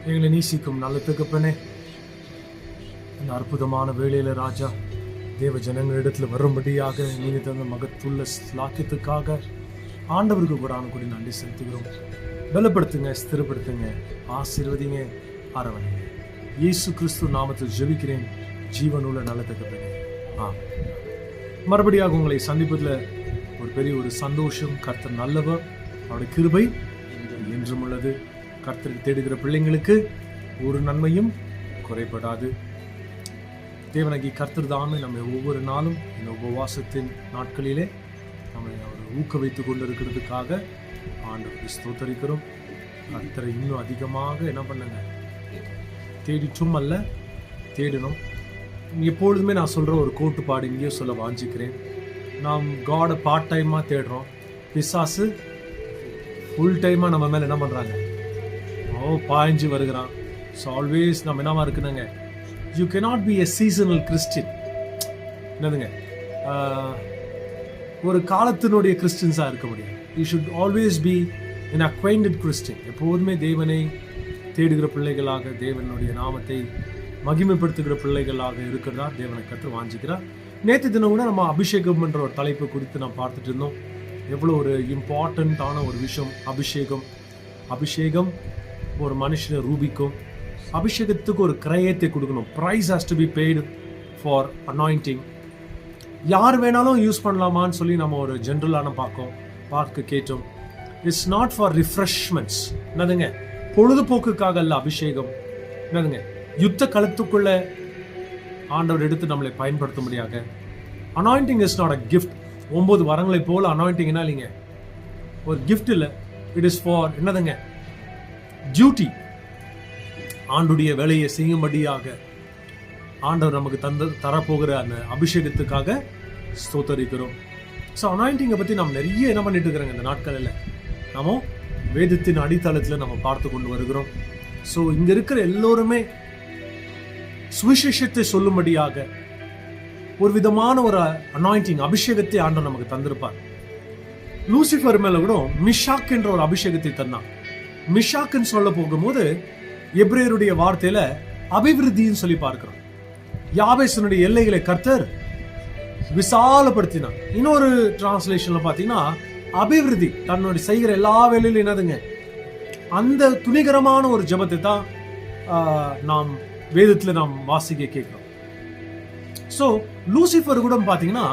எங்களை நீசிக்கும் நல்ல தகப்பனே, இந்த அற்புதமான வேளையில ராஜா தேவ ஜனங்களிடத்தில் வரும்படியாக நீங்க தந்த மகத்துள்ள ஸ்லாக்கியத்துக்காக ஆண்டவருக்கு கூடி நன்றி செலுத்துகிறோம். பலப்படுத்துங்க, ஸ்திரப்படுத்துங்க, ஆசீர்வதிங்க, அரவணைங்க. இயேசு கிறிஸ்து நாமத்தில் ஜெபிக்கிறேன் ஜீவனுள்ள நல்ல தகப்பனே. மறுபடியாக உங்களை சந்திப்பதில் ஒரு பெரிய சந்தோஷம். கர்த்தர் நல்லவர், அவருடைய கிருபை என்றும் உள்ளது. கர்த்தருக்கு தேடுகிற பிள்ளைங்களுக்கு ஒரு நன்மையும் குறைபடாது. தேவனாகி கர்த்தர் தாமே நம்ம ஒவ்வொரு நாளும் இந்த உபவாசத்தின் நாட்களிலே நம்மை அவர் ஊக்குவித்து கொண்டிருக்கிறதுக்காக ஆண்டவருக்கு ஸ்தோத்தரிக்கிறோம். கர்த்தரை இன்னும் அதிகமாக என்ன பண்ணுங்க, தேடிட்டும் அல்ல தேடணும். எப்பொழுதுமே நான் சொல்கிற ஒரு கோட்டுப்பாடு இங்கேயும் சொல்ல வாஞ்சிக்கிறேன். நாம் காடை பார்ட் டைமாக தேடுறோம், பிசாசு ஃபுல் டைமாக நம்ம மேலே என்ன பண்ணுறாங்க, பாய்ஞ்சு வருகிறான். ஸோ ஆல்வேஸ் நம்ம என்னவா இருக்குதுங்க, you cannot be a seasonal Christian. என்னதுங்க, ஒரு காலத்தினுடைய கிறிஸ்டின்ஸாக இருக்க முடியும். You should always be an acquainted Christian. எப்போதுமே தேவனை தேடுகிற பிள்ளைகளாக, தேவனுடைய நாமத்தை மகிமைப்படுத்துகிற பிள்ளைகளாக இருக்கிறதா தேவனை கற்று வாஞ்சிக்கிறார். நேற்று தினம் கூட நம்ம அபிஷேகம் என்ற ஒரு தலைப்பு குறித்து நாம் பார்த்துட்டு இருந்தோம். எவ்வளோ ஒரு இம்பார்ட்டண்ட்டான ஒரு விஷயம் அபிஷேகம். அபிஷேகம் ஒரு மனுஷனை ரூபிக்கும். அபிஷேகத்துக்கு ஒரு கிரயத்தை கொடுக்கணும். Price has to be paid for anointing. யார் வேணாலும் யூஸ் பண்ணலாமான்னு சொல்லி நம்ம ஒரு ஜென்ரலான பார்க்க கேட்டோம். It's not for refreshments. என்னதுங்க, பொழுதுபோக்குக்காக அல்ல அபிஷேகம். என்னதுங்க, யுத்த களத்துக்குள்ள ஆண்டவர் எடுத்து நம்மளை பயன்படுத்த முடியாது. Anointing is not a gift. 9 வரங்களை போல அனாயிண்டிங்னா இல்லைங்க, ஒரு கிஃப்ட் இல்லை. இட் இஸ் ஃபார் என்னதுங்க, டியூட்டி. ஆண்டுடைய வேலையை செய்யும்படியாக ஆண்டவர் நமக்கு தரப்போகிற அந்த அபிஷேகத்துக்காக ஸ்தோத்தரிக்கிறோம். ஸோ அனாயிண்டிங்கை பற்றி நம்ம நிறைய என்ன பண்ணிட்டு இருக்கிறோங்க இந்த நாட்களில். நம்ம வேதத்தின் அடித்தளத்தில் நம்ம பார்த்து கொண்டு வருகிறோம். ஸோ இங்கே இருக்கிற எல்லோருமே சுவிசேஷத்தை சொல்லும்படியாக ஒரு விதமான ஒரு அனாயிண்டிங் அபிஷேகத்தை ஆண்டவர் நமக்கு தந்திருப்பார். லூசிஃபர் மேல கூட மிஷாக் என்ற ஒரு அபிஷேகத்தை தந்தான். மிஷாக்குன்னு சொல்ல போகும்போது எபிரேயருடைய வார்த்தையில அபிவிருத்தின்னு சொல்லி பார்க்கிறோம். யாபேசனுடைய எல்லைகளை கர்த்தர் விசாலப்படுத்தினார். இன்னொரு டிரான்ஸ்லேஷன்ல பாத்தீங்கன்னா அபிவிருத்தி, தன்னுடைய செய்கிற எல்லா வேலையிலும் என்னதுங்க, அந்த துணிகரமான ஒரு ஜெபத்தை தான் நாம் வேதத்துல நாம் வாசிக்க கேட்கிறோம். ஸோ லூசிஃபர் கூட பாத்தீங்கன்னா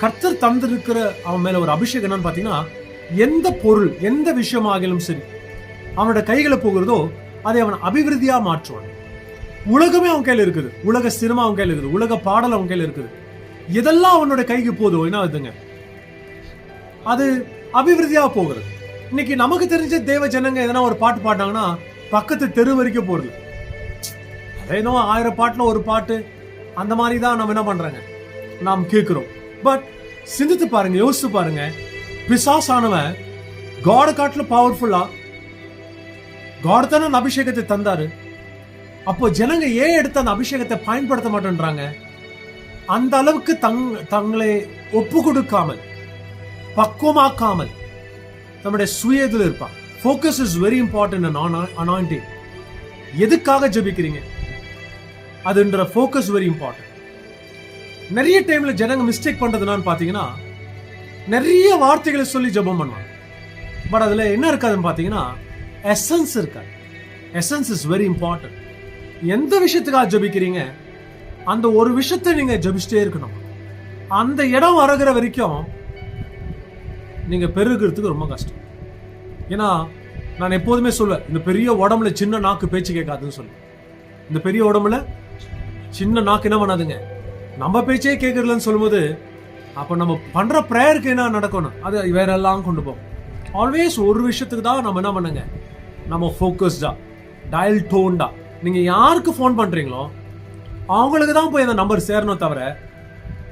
கர்த்தர் தந்திருக்கிற அவன் மேல ஒரு அபிஷேகம் என்னன்னு பாத்தீங்கன்னா, எந்த பொருள் எந்த விஷயமாகிலும் சரி அவனோட கைகளை போகிறதோ அதை அவன் அபிவிருத்தியா மாற்றுவான். உலகமே அவன் கையில இருக்குது, உலக சினிமா அவன் கையில இருக்குது, உலக பாடல் அவன் கையில இருக்குது. எதெல்லாம் அவனோட கைக்கு போதோ என்ன ஆகுதுங்க, அது அபிவிருத்தியா போகிறது. இன்னைக்கு நமக்கு தெரிஞ்ச தேவ ஜனங்க எதனா ஒரு பாட்டு பாட்டாங்கன்னா பக்கத்து தெரு வரைக்கும் போறது. அதேனோ 1000 பாட்டுல ஒரு பாட்டு, அந்த மாதிரி தான் நம்ம என்ன பண்றாங்க, நாம் கேட்கிறோம். பட் சிந்தித்து பாருங்க, யோசித்து பாருங்க, பிசாசானவன் காட் காட்டுல பவர்ஃபுல்லா, காட் தானே அந்த அபிஷேகத்தை தந்தாரு. அப்போ ஜனங்க ஏன் எடுத்து அந்த அபிஷேகத்தை பயன்படுத்த மாட்டேன்றாங்க? அந்த அளவுக்கு தங்களை ஒப்பு கொடுக்காமல், பக்குவமாக்காமல் நம்முடைய சுயத்தில் இருப்பான். Focus is very important. Anointing எதுக்காக ஜெபிக்கிறீங்க அதுன்ற ஃபோக்கஸ் வெரி இம்பார்ட்டன்ட். நிறைய டைம்ல ஜனங்க மிஸ்டேக் பண்றதுனான்னு பாத்தீங்கன்னா, நிறைய வார்த்தைகளை சொல்லி ஜெபம் பண்ணுவாங்க. பட் அதுல என்ன இருக்காதுன்னு பாத்தீங்கன்னா, எசன்ஸ் இருக்காது. Essence is very important. எந்த விஷயத்துக்காக ஜெபிக்கிறீங்க அந்த ஒரு விஷயத்தை நீங்க ஜெபிச்சிட்டே இருக்கணும். அந்த இடம் வருகிற வரைக்கும் நீங்க பெருகிறதுக்கு ரொம்ப கஷ்டம். ஏன்னா நான் எப்போதுமே சொல்லுவேன், இந்த பெரிய உடம்புல சின்ன நாக்கு பேச்சு கேட்காதுன்னு சொல்லுவேன். இந்த பெரிய உடம்புல சின்ன நாக்கு என்ன பண்ணாதுங்க, நம்ம பேச்சே கேட்கறதுன்னு சொல்லும்போது அப்போ நம்ம பண்ற ப்ரேயருக்கு என்ன நடக்கணும், அது வேற எல்லாம் கொண்டு போகும். ஆல்வேஸ் ஒரு விஷயத்துக்கு தான் நம்ம என்ன பண்ணுங்க, நம்ம ஃபோக்கஸ்டா, டயல் டோன்டா. நீங்க யாருக்கு ஃபோன் பண்றீங்களோ அவங்களுக்கு தான் போய் அந்த நம்பர் சேரணும், தவிர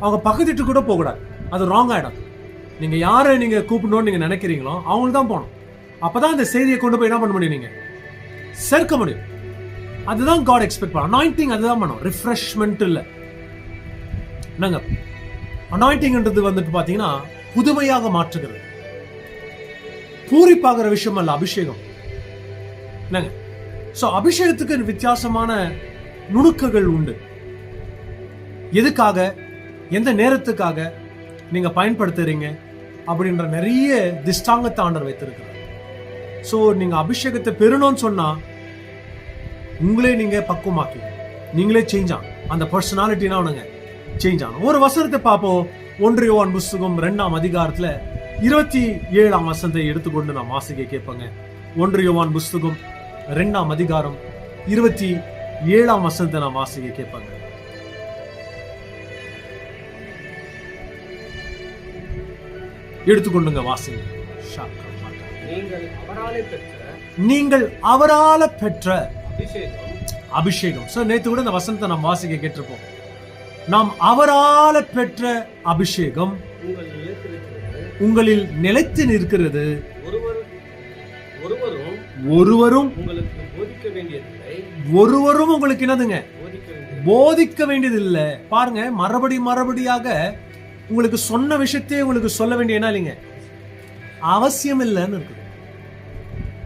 அவங்க பக்கத்து வீட்டு கூட போகக்கூடாது. அது ராங் ஆயிடும். நீங்க யாரை நீங்க கூப்பிடணும்னு நீங்க நினைக்கிறீங்களோ அவங்களுக்கு தான் போகணும். அப்பதான் அந்த செய்தியை கொண்டு போய் என்ன பண்ண முடியும், நீங்க சேர்க்க முடியும். அதுதான் காட் எக்ஸ்பெக்ட் பண்ண. அனாயிண்டிங் அதுதான் பண்ணும், ரிஃப்ரெஷ்மெண்ட் இல்லை. என்னங்க அனாயிண்டிங்ன்றது வந்துட்டு பாத்தீங்கன்னா புதுமையாக மாற்றுகிறது, பூரிப்பாகிற விஷயம் அல்ல அபிஷேகம். என்னங்க சோ அபிஷேகத்துக்கு வித்தியாசமான நுணுக்கங்கள் உண்டு. எதுக்காக, எந்த நேரத்துக்காக நீங்க பயன்படுத்துறீங்க அப்படின்ற நிறைய திஷ்டாங்கத்தை ஆண்டவர் வைத்திருக்கிறார். சோ நீங்க அபிஷேகத்தை பெறணும்னு சொன்னா உங்களே நீங்க பக்குவமாக்கி நீங்களே சேஞ்ச் ஆகும். அந்த பர்சனாலிட்டினா உனங்க சேஞ்ச் ஆகும். ஒரு வசனத்தை பார்ப்போம். 1 யோவான் புஸ்தகம் 2ஆம் அதிகாரத்துல 27ஆம் வசனத்தை எடுத்துக்கொண்டு நான் வாசிக்க கேட்பேங்க. 1 யோவான் புஸ்தகம் 2ஆம் அதிகாரம் 27ஆம் வசனத்தை நான் வாசிக்க கேட்பேங்க. எடுத்துக்கொண்டுங்க, வாசிங்க. நீங்கள் அவரால பெற்ற அபிஷேகம். சோ நேத்து கூட இந்த வசனத்தை நாம் வாசிக்க கேட்டிருப்போம். நாம் அவரால பெற்ற அபிஷேகம் உங்களில் நிலைத்து நிற்கிறது, ஒருவரும் உங்களுக்கு என்னதுங்க போதிக்க வேண்டியதில்லை. பாருங்க, மறுபடியாக உங்களுக்கு சொன்ன விஷயத்தையே உங்களுக்கு சொல்ல வேண்டிய என்ன இல்லைங்க அவசியம் இல்லைன்னு இருக்கு.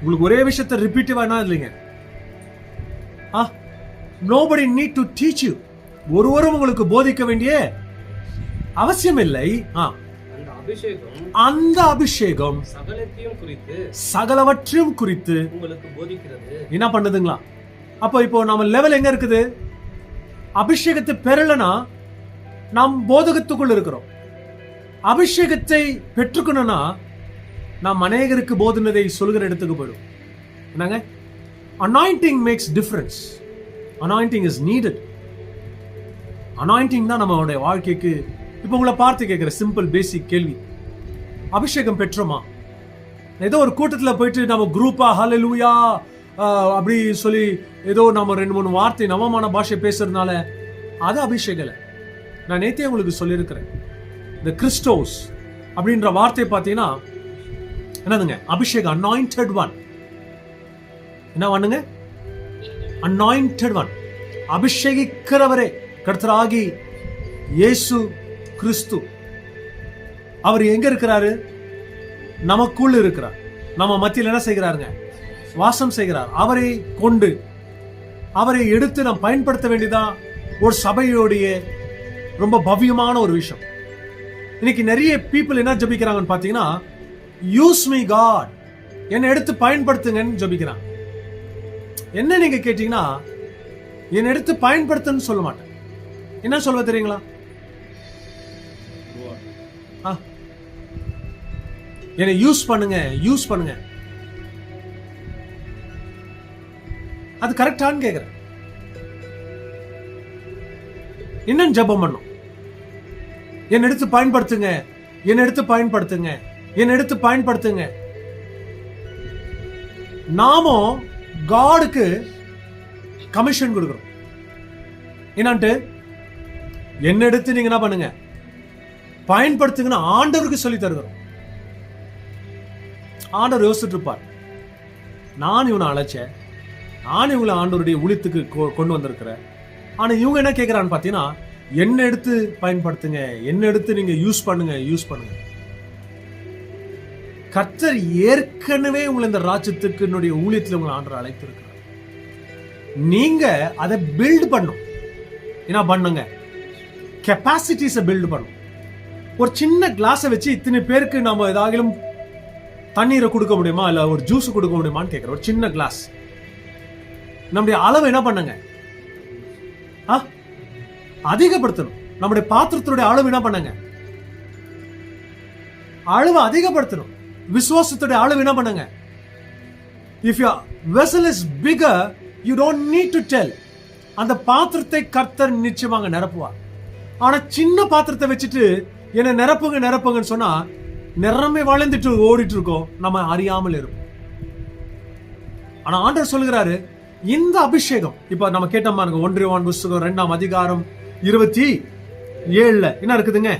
உங்களுக்கு ஒரே விஷயத்தை ரிப்பீட்டிவா என்ன இல்லைங்க, nobody need to teach you. ஒருவரும் உங்களுக்கு போதிக்க வேண்டிய அவசியம் இல்லை. அந்த அபிஷேகம் சகலவற்றையும் குறித்து உங்களுக்கு போதிக்கிறது. என்ன பண்ணுதுங்களா? அப்ப இப்போ நம்ம லெவல் எங்க இருக்குது? அபிஷேகத்தை பெறலனா நாம் போதகத்துக்குள் இருக்கிறோம். அபிஷேகத்தை பெற்றுக்கணும்னா நாம் அநேகருக்கு போதனதை சொல்கிற இடத்துக்கு போயிடும். என்னங்க, anointing makes difference. anointing is needed. anointing தான் நம்மளுடைய வாழ்க்கைக்கு. இப்போ உங்களை பார்த்து கேட்கிற சிம்பிள் பேசிக் கேள்வி, அபிஷேகம் பெற்றோமா? ஏதோ ஒரு கூட்டத்தில் போயிட்டு நம்ம குரூப்பா ஹல்லேலூயா அப்படி சொல்லி ஏதோ நம்ம 2-3 வார்த்தை நவமான பாஷை பேசுறதுனால அது அபிஷேகம் இல்லை. நான் நேத்தே உங்களுக்கு சொல்லியிருக்கிறேன், இந்த கிறிஸ்டோஸ் அப்படின்ற வார்த்தை பார்த்தீங்கன்னா என்னதுங்க, அபிஷேகம், அனாயிண்டட் ஒன். என்ன பண்ணுங்க, அனாயிண்டட் ஒன், அபிஷேகிக்கிறவரே கர்த்தராகி இயேசு கிறிஸ்து. அவர் எங்க இருக்கிறாரு? நமக்குள் இருக்கிறார். நம்ம மத்தியில் என்ன செய்கிறாருங்க, வாசம் செய்கிறார். அவரை கொண்டு அவரை எடுத்து நாம் பயன்படுத்த வேண்டியதான் ஒரு சபையோடைய ரொம்ப பவ்யமான ஒரு விஷயம். இன்னைக்கு நிறைய பீப்புள் என்ன ஜபிக்கிறாங்கன்னு பாத்தீங்கன்னா, யூஸ் மீ காட், என்னை எடுத்து பயன்படுத்துங்கன்னு ஜபிக்கிறாங்க. என்ன நீங்க கேட்டீங்கன்னா, என்னை எடுத்து பயன்படுத்துன்னு சொல்ல மாட்டேன். என்ன சொல்ல தெரியுங்களா? என்னை யூஸ் பண்ணுங்க, யூஸ் பண்ணுங்க. அது கரெக்டான்னு கேக்குறேன். என்னன்னு ஜெபம் பண்ணும்? என்னை எடுத்து பயன்படுத்துங்க, என்னை எடுத்து பயன்படுத்துங்க, என்னை எடுத்து பயன்படுத்துங்க. நாமும் காடுக்கு கமிஷன் கொடுக்கிறோம். என்னன்ட்டு, என்ன எடுத்து நீங்க என்ன பண்ணுங்க, பயன்படுத்துங்கன்னு ஆண்டவருக்கு சொல்லி தருகிறோம். ஆண்டவர் யோசிச்சுட்டு இருப்பார், நான் இவனை அழைச்சேன், நான் இவங்களை ஆண்டவருடைய ஊழியத்துக்கு கொண்டு வந்திருக்கிறேன். ஆனா இவங்க என்ன கேட்கிறான்னு பாத்தீங்கன்னா, என்ன எடுத்து பயன்படுத்துங்க, என்ன எடுத்து நீங்க யூஸ் பண்ணுங்க, யூஸ் பண்ணுங்க. கர்த்தர் ஏற்கனவே உங்களை இந்த ராஜ்யத்துக்கு என்னுடைய ஊழியத்தில் உங்களை ஆண்டவர் அழைத்திருக்கிறார். நீங்க அதை பில்ட் பண்ணும். என்ன பண்ணுங்க, கெப்பாசிட்டிஸை பில்ட் பண்ணும். ஒரு சின்ன கிளாஸை வச்சு இத்தனை பேருக்கு நம்ம ஏதாகிலும் தண்ணீரை கொடுக்க முடியுமா, இல்ல ஒரு ஜூஸ் கொடுக்க முடியுமான்னு கேட்கிறோம். ஒரு சின்ன கிளாஸ், நம்முடைய அளவு என்ன பண்ணுங்க, அதிகப்படுத்தணும். நம்முடைய பாத்திரத்தினுடைய அளவு என்ன பண்ணுங்க, அளவு அதிகப்படுத்தணும். விசுவாசத்துடைய அளவு என்ன பண்ணுங்க. If your vessel is bigger, you don't need to tell. அந்த பாத்திரத்தை கர்த்தர் நிச்சயமாக நிரப்புவார். ஆனா சின்ன பாத்திரத்தை வச்சுட்டு என்ன நிரப்புங்க நிரப்புங்கன்னு சொன்னா நிறமே வளர்ந்துட்டு ஓடிட்டு இருக்கோம், நம்ம அறியாமல் இருக்கும். ஆனா ஆண்டவர் சொல்லுகிறாரு, இந்த அபிஷேகம் இப்ப நம்ம கேட்ட பாருங்க, 1 யோவான் புஸ்தகம் 2ஆம் அதிகாரம் 27 என்ன இருக்குதுங்க,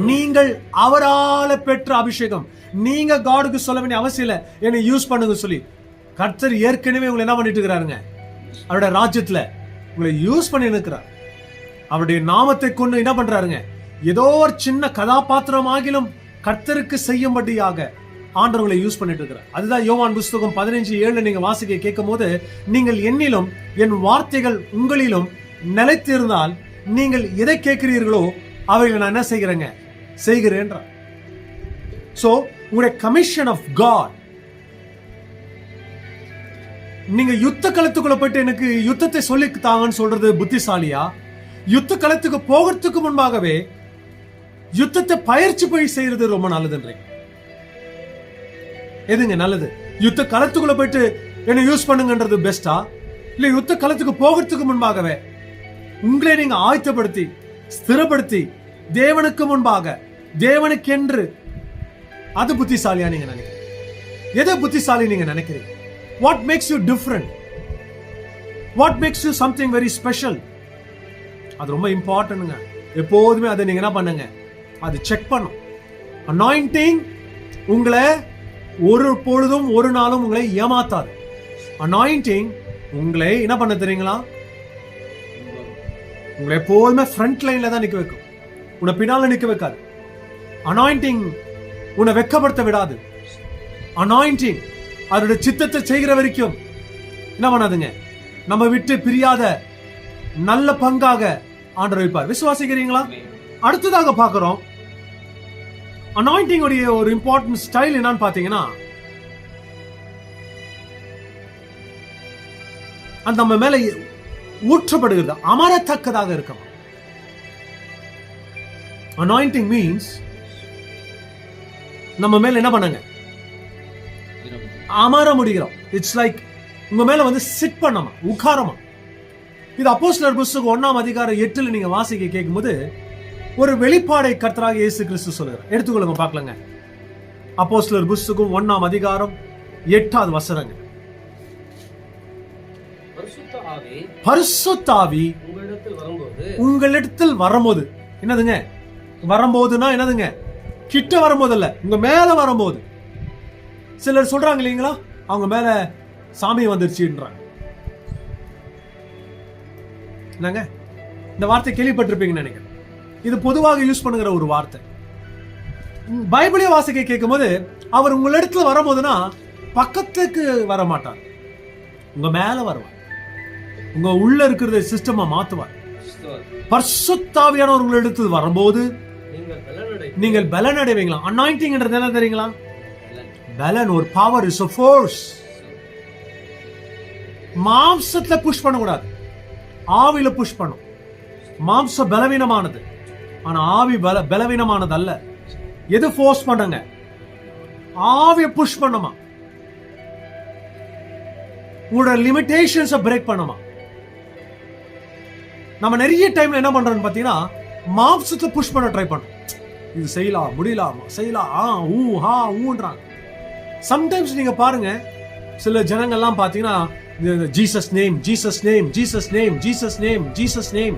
நீங்கள் அவரால பெற்ற அபிஷேகம். நீங்க காடுக்கு சொல்ல வேண்டிய அவசியம் இல்லை, என்னை யூஸ் பண்ணுங்க சொல்லி. கர்த்தர் ஏற்கனவே உங்களை என்ன பண்ணிட்டு இருக்கிறாருங்க, அவருடைய ராஜ்யத்துல உங்களை யூஸ் பண்ணி இருக்கிறார். அவருடைய நாமத்தை கொண்டு என்ன பண்றாருங்க, ஏதோ ஒரு சின்ன கதாபாத்திரம் ஆகிலும் கர்த்தருக்கு செய்யும்படியாக ஆண்டவர்களை யூஸ் பண்ணிட்டு இருக்கிறார். அதுதான் யோவான் புஸ்தகம் 15:7 நீங்க வாசிக்க கேட்கும் போது, நீங்கள் என்னிலும் என் வார்த்தைகள் உங்களிலும் நிலைத்திருந்தால் நீங்கள் எதை கேட்கிறீர்களோ அவைகளை நான் என்ன செய்கிறேன். சோ உங்களுடைய கமிஷன் ஆஃப் காட், நீங்க யுத்த களத்துக்குள்ள போயிட்டு எனக்கு யுத்தத்தை சொல்லி தாங்கன்னு சொல்றது புத்திசாலியா? யுத்த களத்துக்கு போகிறதுக்கு முன்பாகவே யுத்தத்தை பயிற்சி போய் செய்யறது ரொம்ப நல்லதுன்றீங்க. எதுங்க நல்லது? யுத்த களத்துக்குள்ள போயிட்டு என்ன யூஸ் பண்ணுங்கன்றது பெஸ்டா, இல்ல யுத்த களத்துக்கு போகிறதுக்கு முன்பாகவே உங்களை நீங்க ஆயத்தப்படுத்தி ஸ்திரப்படுத்தி தேவனுக்கு முன்பாக தேவனுக்கென்று, அது புத்திசாலியா நீங்க நினைக்கிறீங்க? எதை புத்திசாலி நீங்க நினைக்கிறீங்க? What makes you different? What makes you something very special? அது ரொம்ப இம்பார்ட்டன்ட்ங்க. எப்போதுமே அதை நீங்க என்ன பண்ணுங்க, அது செக் பண்ணும். அனாயிண்டிங் உங்களை ஒரு பொழுதும் ஒரு நாளும் உங்களை ஏமாத்தாது. அனாயிண்டிங் உங்களை என்ன பண்ண தெரியுங்களா? உங்களை எப்போதுமே ஃப்ரண்ட் லைன்ல தான் நிக்க வைக்கும், உன்னை பின்னால நிக்க வைக்காது. அனாயிண்டிங் உன்னை வெட்கப்படுத்த விடாது. அனாயிண்டிங் அதோட சித்தத்தை செய்கிற வரைக்கும் என்ன பண்ணாதுங்க, நம்ம விட்டு பிரியாத நல்ல பங்காக ஆண்டவர் வைப்பார். விசுவாசிக்கிறீங்களா? அடுத்ததாக பார்க்கிறோம், அனாயிண்டிங் உடைய ஒரு இம்பார்ட்டன்ட் ஸ்டைல் என்னன்னு பாத்தீங்கன்னா, அந்த நம்ம மேல ஊற்றப்படுகிறது அமரத்தக்கதாக இருக்கும். அனாயிண்டிங் மீன்ஸ் நம்ம மேல என்ன பண்ணுங்க, அமர முடிகிறோம். இட்ஸ் லைக் உங்க மேல வந்து சிட் பண்ணமா, உட்காரமா. இது அப்போஸ்தலர் புஸ்தகம் 1:8 நீங்க வாசிக்க கேட்கும் போது ஒரு வெளிப்பாடை கர்த்தராக இயேசு கிறிஸ்து சொல்லுகிறார். எடுத்துக்கொள்ளுங்க பார்க்கலங்க. அப்போஸ்தலர் புஸ்தகம் 1:8 பரிசுத்த ஆவி உங்களிடத்தில் வரும்போது, என்னதுங்க வரும்போதுனா என்னதுங்க, கிட்ட வரும்போது இல்ல, உங்க மேல வரும்போது. சிலர் சொல்றாங்க இல்லைங்களா, அவங்க மேல சாமி வந்துருச்சுன்றாங்க. என்னங்க, இந்த வார்த்தை கேள்விப்பட்டிருப்பீங்கன்னு நினைக்கிறேன். இது பொதுவாக யூஸ் பண்ணுகிற ஒரு வார்த்தை. பைபிளே வாசிக்க கேட்கும் போது, அவர் உங்களிடத்துல வரும்போதுனா பக்கத்துக்கு வர மாட்டார், உங்க மேல வருவார், உங்க உள்ள இருக்கிற சிஸ்டமா மாத்துவார். பரிசுத்த ஆவியானவர் உங்களிடத்தில் வரும்போது நீங்கள் பலன் அடைவீங்களா? அனாயிண்டிங்ன்றது என்ன தெரியுங்களா? பலன், ஒரு பவர், இஸ் a force. மாம்சத்துல புஷ் பண்ண கூடாது, ஆவியில புஷ் பண்ணும். மாம்சம் பலவீனமானது, ஆனா ஆவி பலவீனமானது அல்ல. எது ஃபோர்ஸ் பண்ணுங்க? ஆவிய புஷ் பண்ணுமா, உங்களோட லிமிட்டேஷன்ஸை பிரேக் பண்ணுமா. நம்ம நிறைய டைம்ல என்ன பண்றோம்னு பாத்தீங்கன்னா, மாம்சத்தை புஷ் பண்ண ட்ரை பண்றோம். இது செய்யலாம், முடியலாம், செய்யலாம், ஊன்றாங்க. சம்டைம்ஸ் நீங்க பாருங்க, சில ஜனங்கள்லாம் பாத்தீங்கன்னா, Jesus name, Jesus name, Jesus name, Jesus name, Jesus name.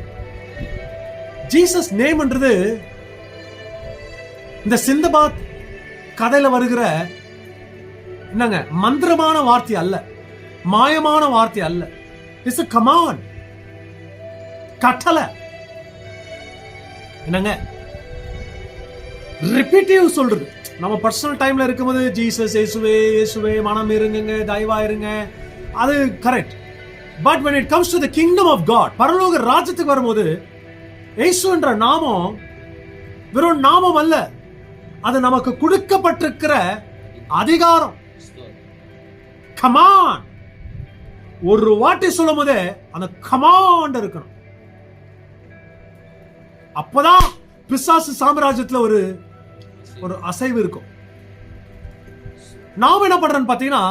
Jesus நேம்ன்றது இந்த சிந்தபாத் கதையில வருகிற என்னங்க, மந்திரமான வார்த்தை அல்ல, மாயமான வார்த்தை அல்ல. இட்ஸ் a command, கட்டளை. என்னங்க, ரிப்பீட்டிவ் சொல்றது. நம்ம பர்சனல் டைம்ல இருக்கும்போது ஜீசஸ், இயேசுவே, இயேசுவே, மனம் இருங்க, தயவா இருங்க, அது correct. But when it comes to the kingdom of God, பரலோக ராஜ்யத்துக்கு வரும்போது இயேசு என்ற நாமம் வெறும் நாமம் அல்ல, அது நமக்கு கொடுக்கப்பட்டிருக்கிற அதிகாரம். கமாண்ட். ஒரு வார்த்தை சொல்லும் போதே அந்த கமாண்ட் இருக்கணும். அப்பதான் பிசாசு சாம்ராஜ்யத்துல ஒரு அசைவு இருக்கும். நாம என்ன பண்றோம்னு பாத்தீங்கன்னா,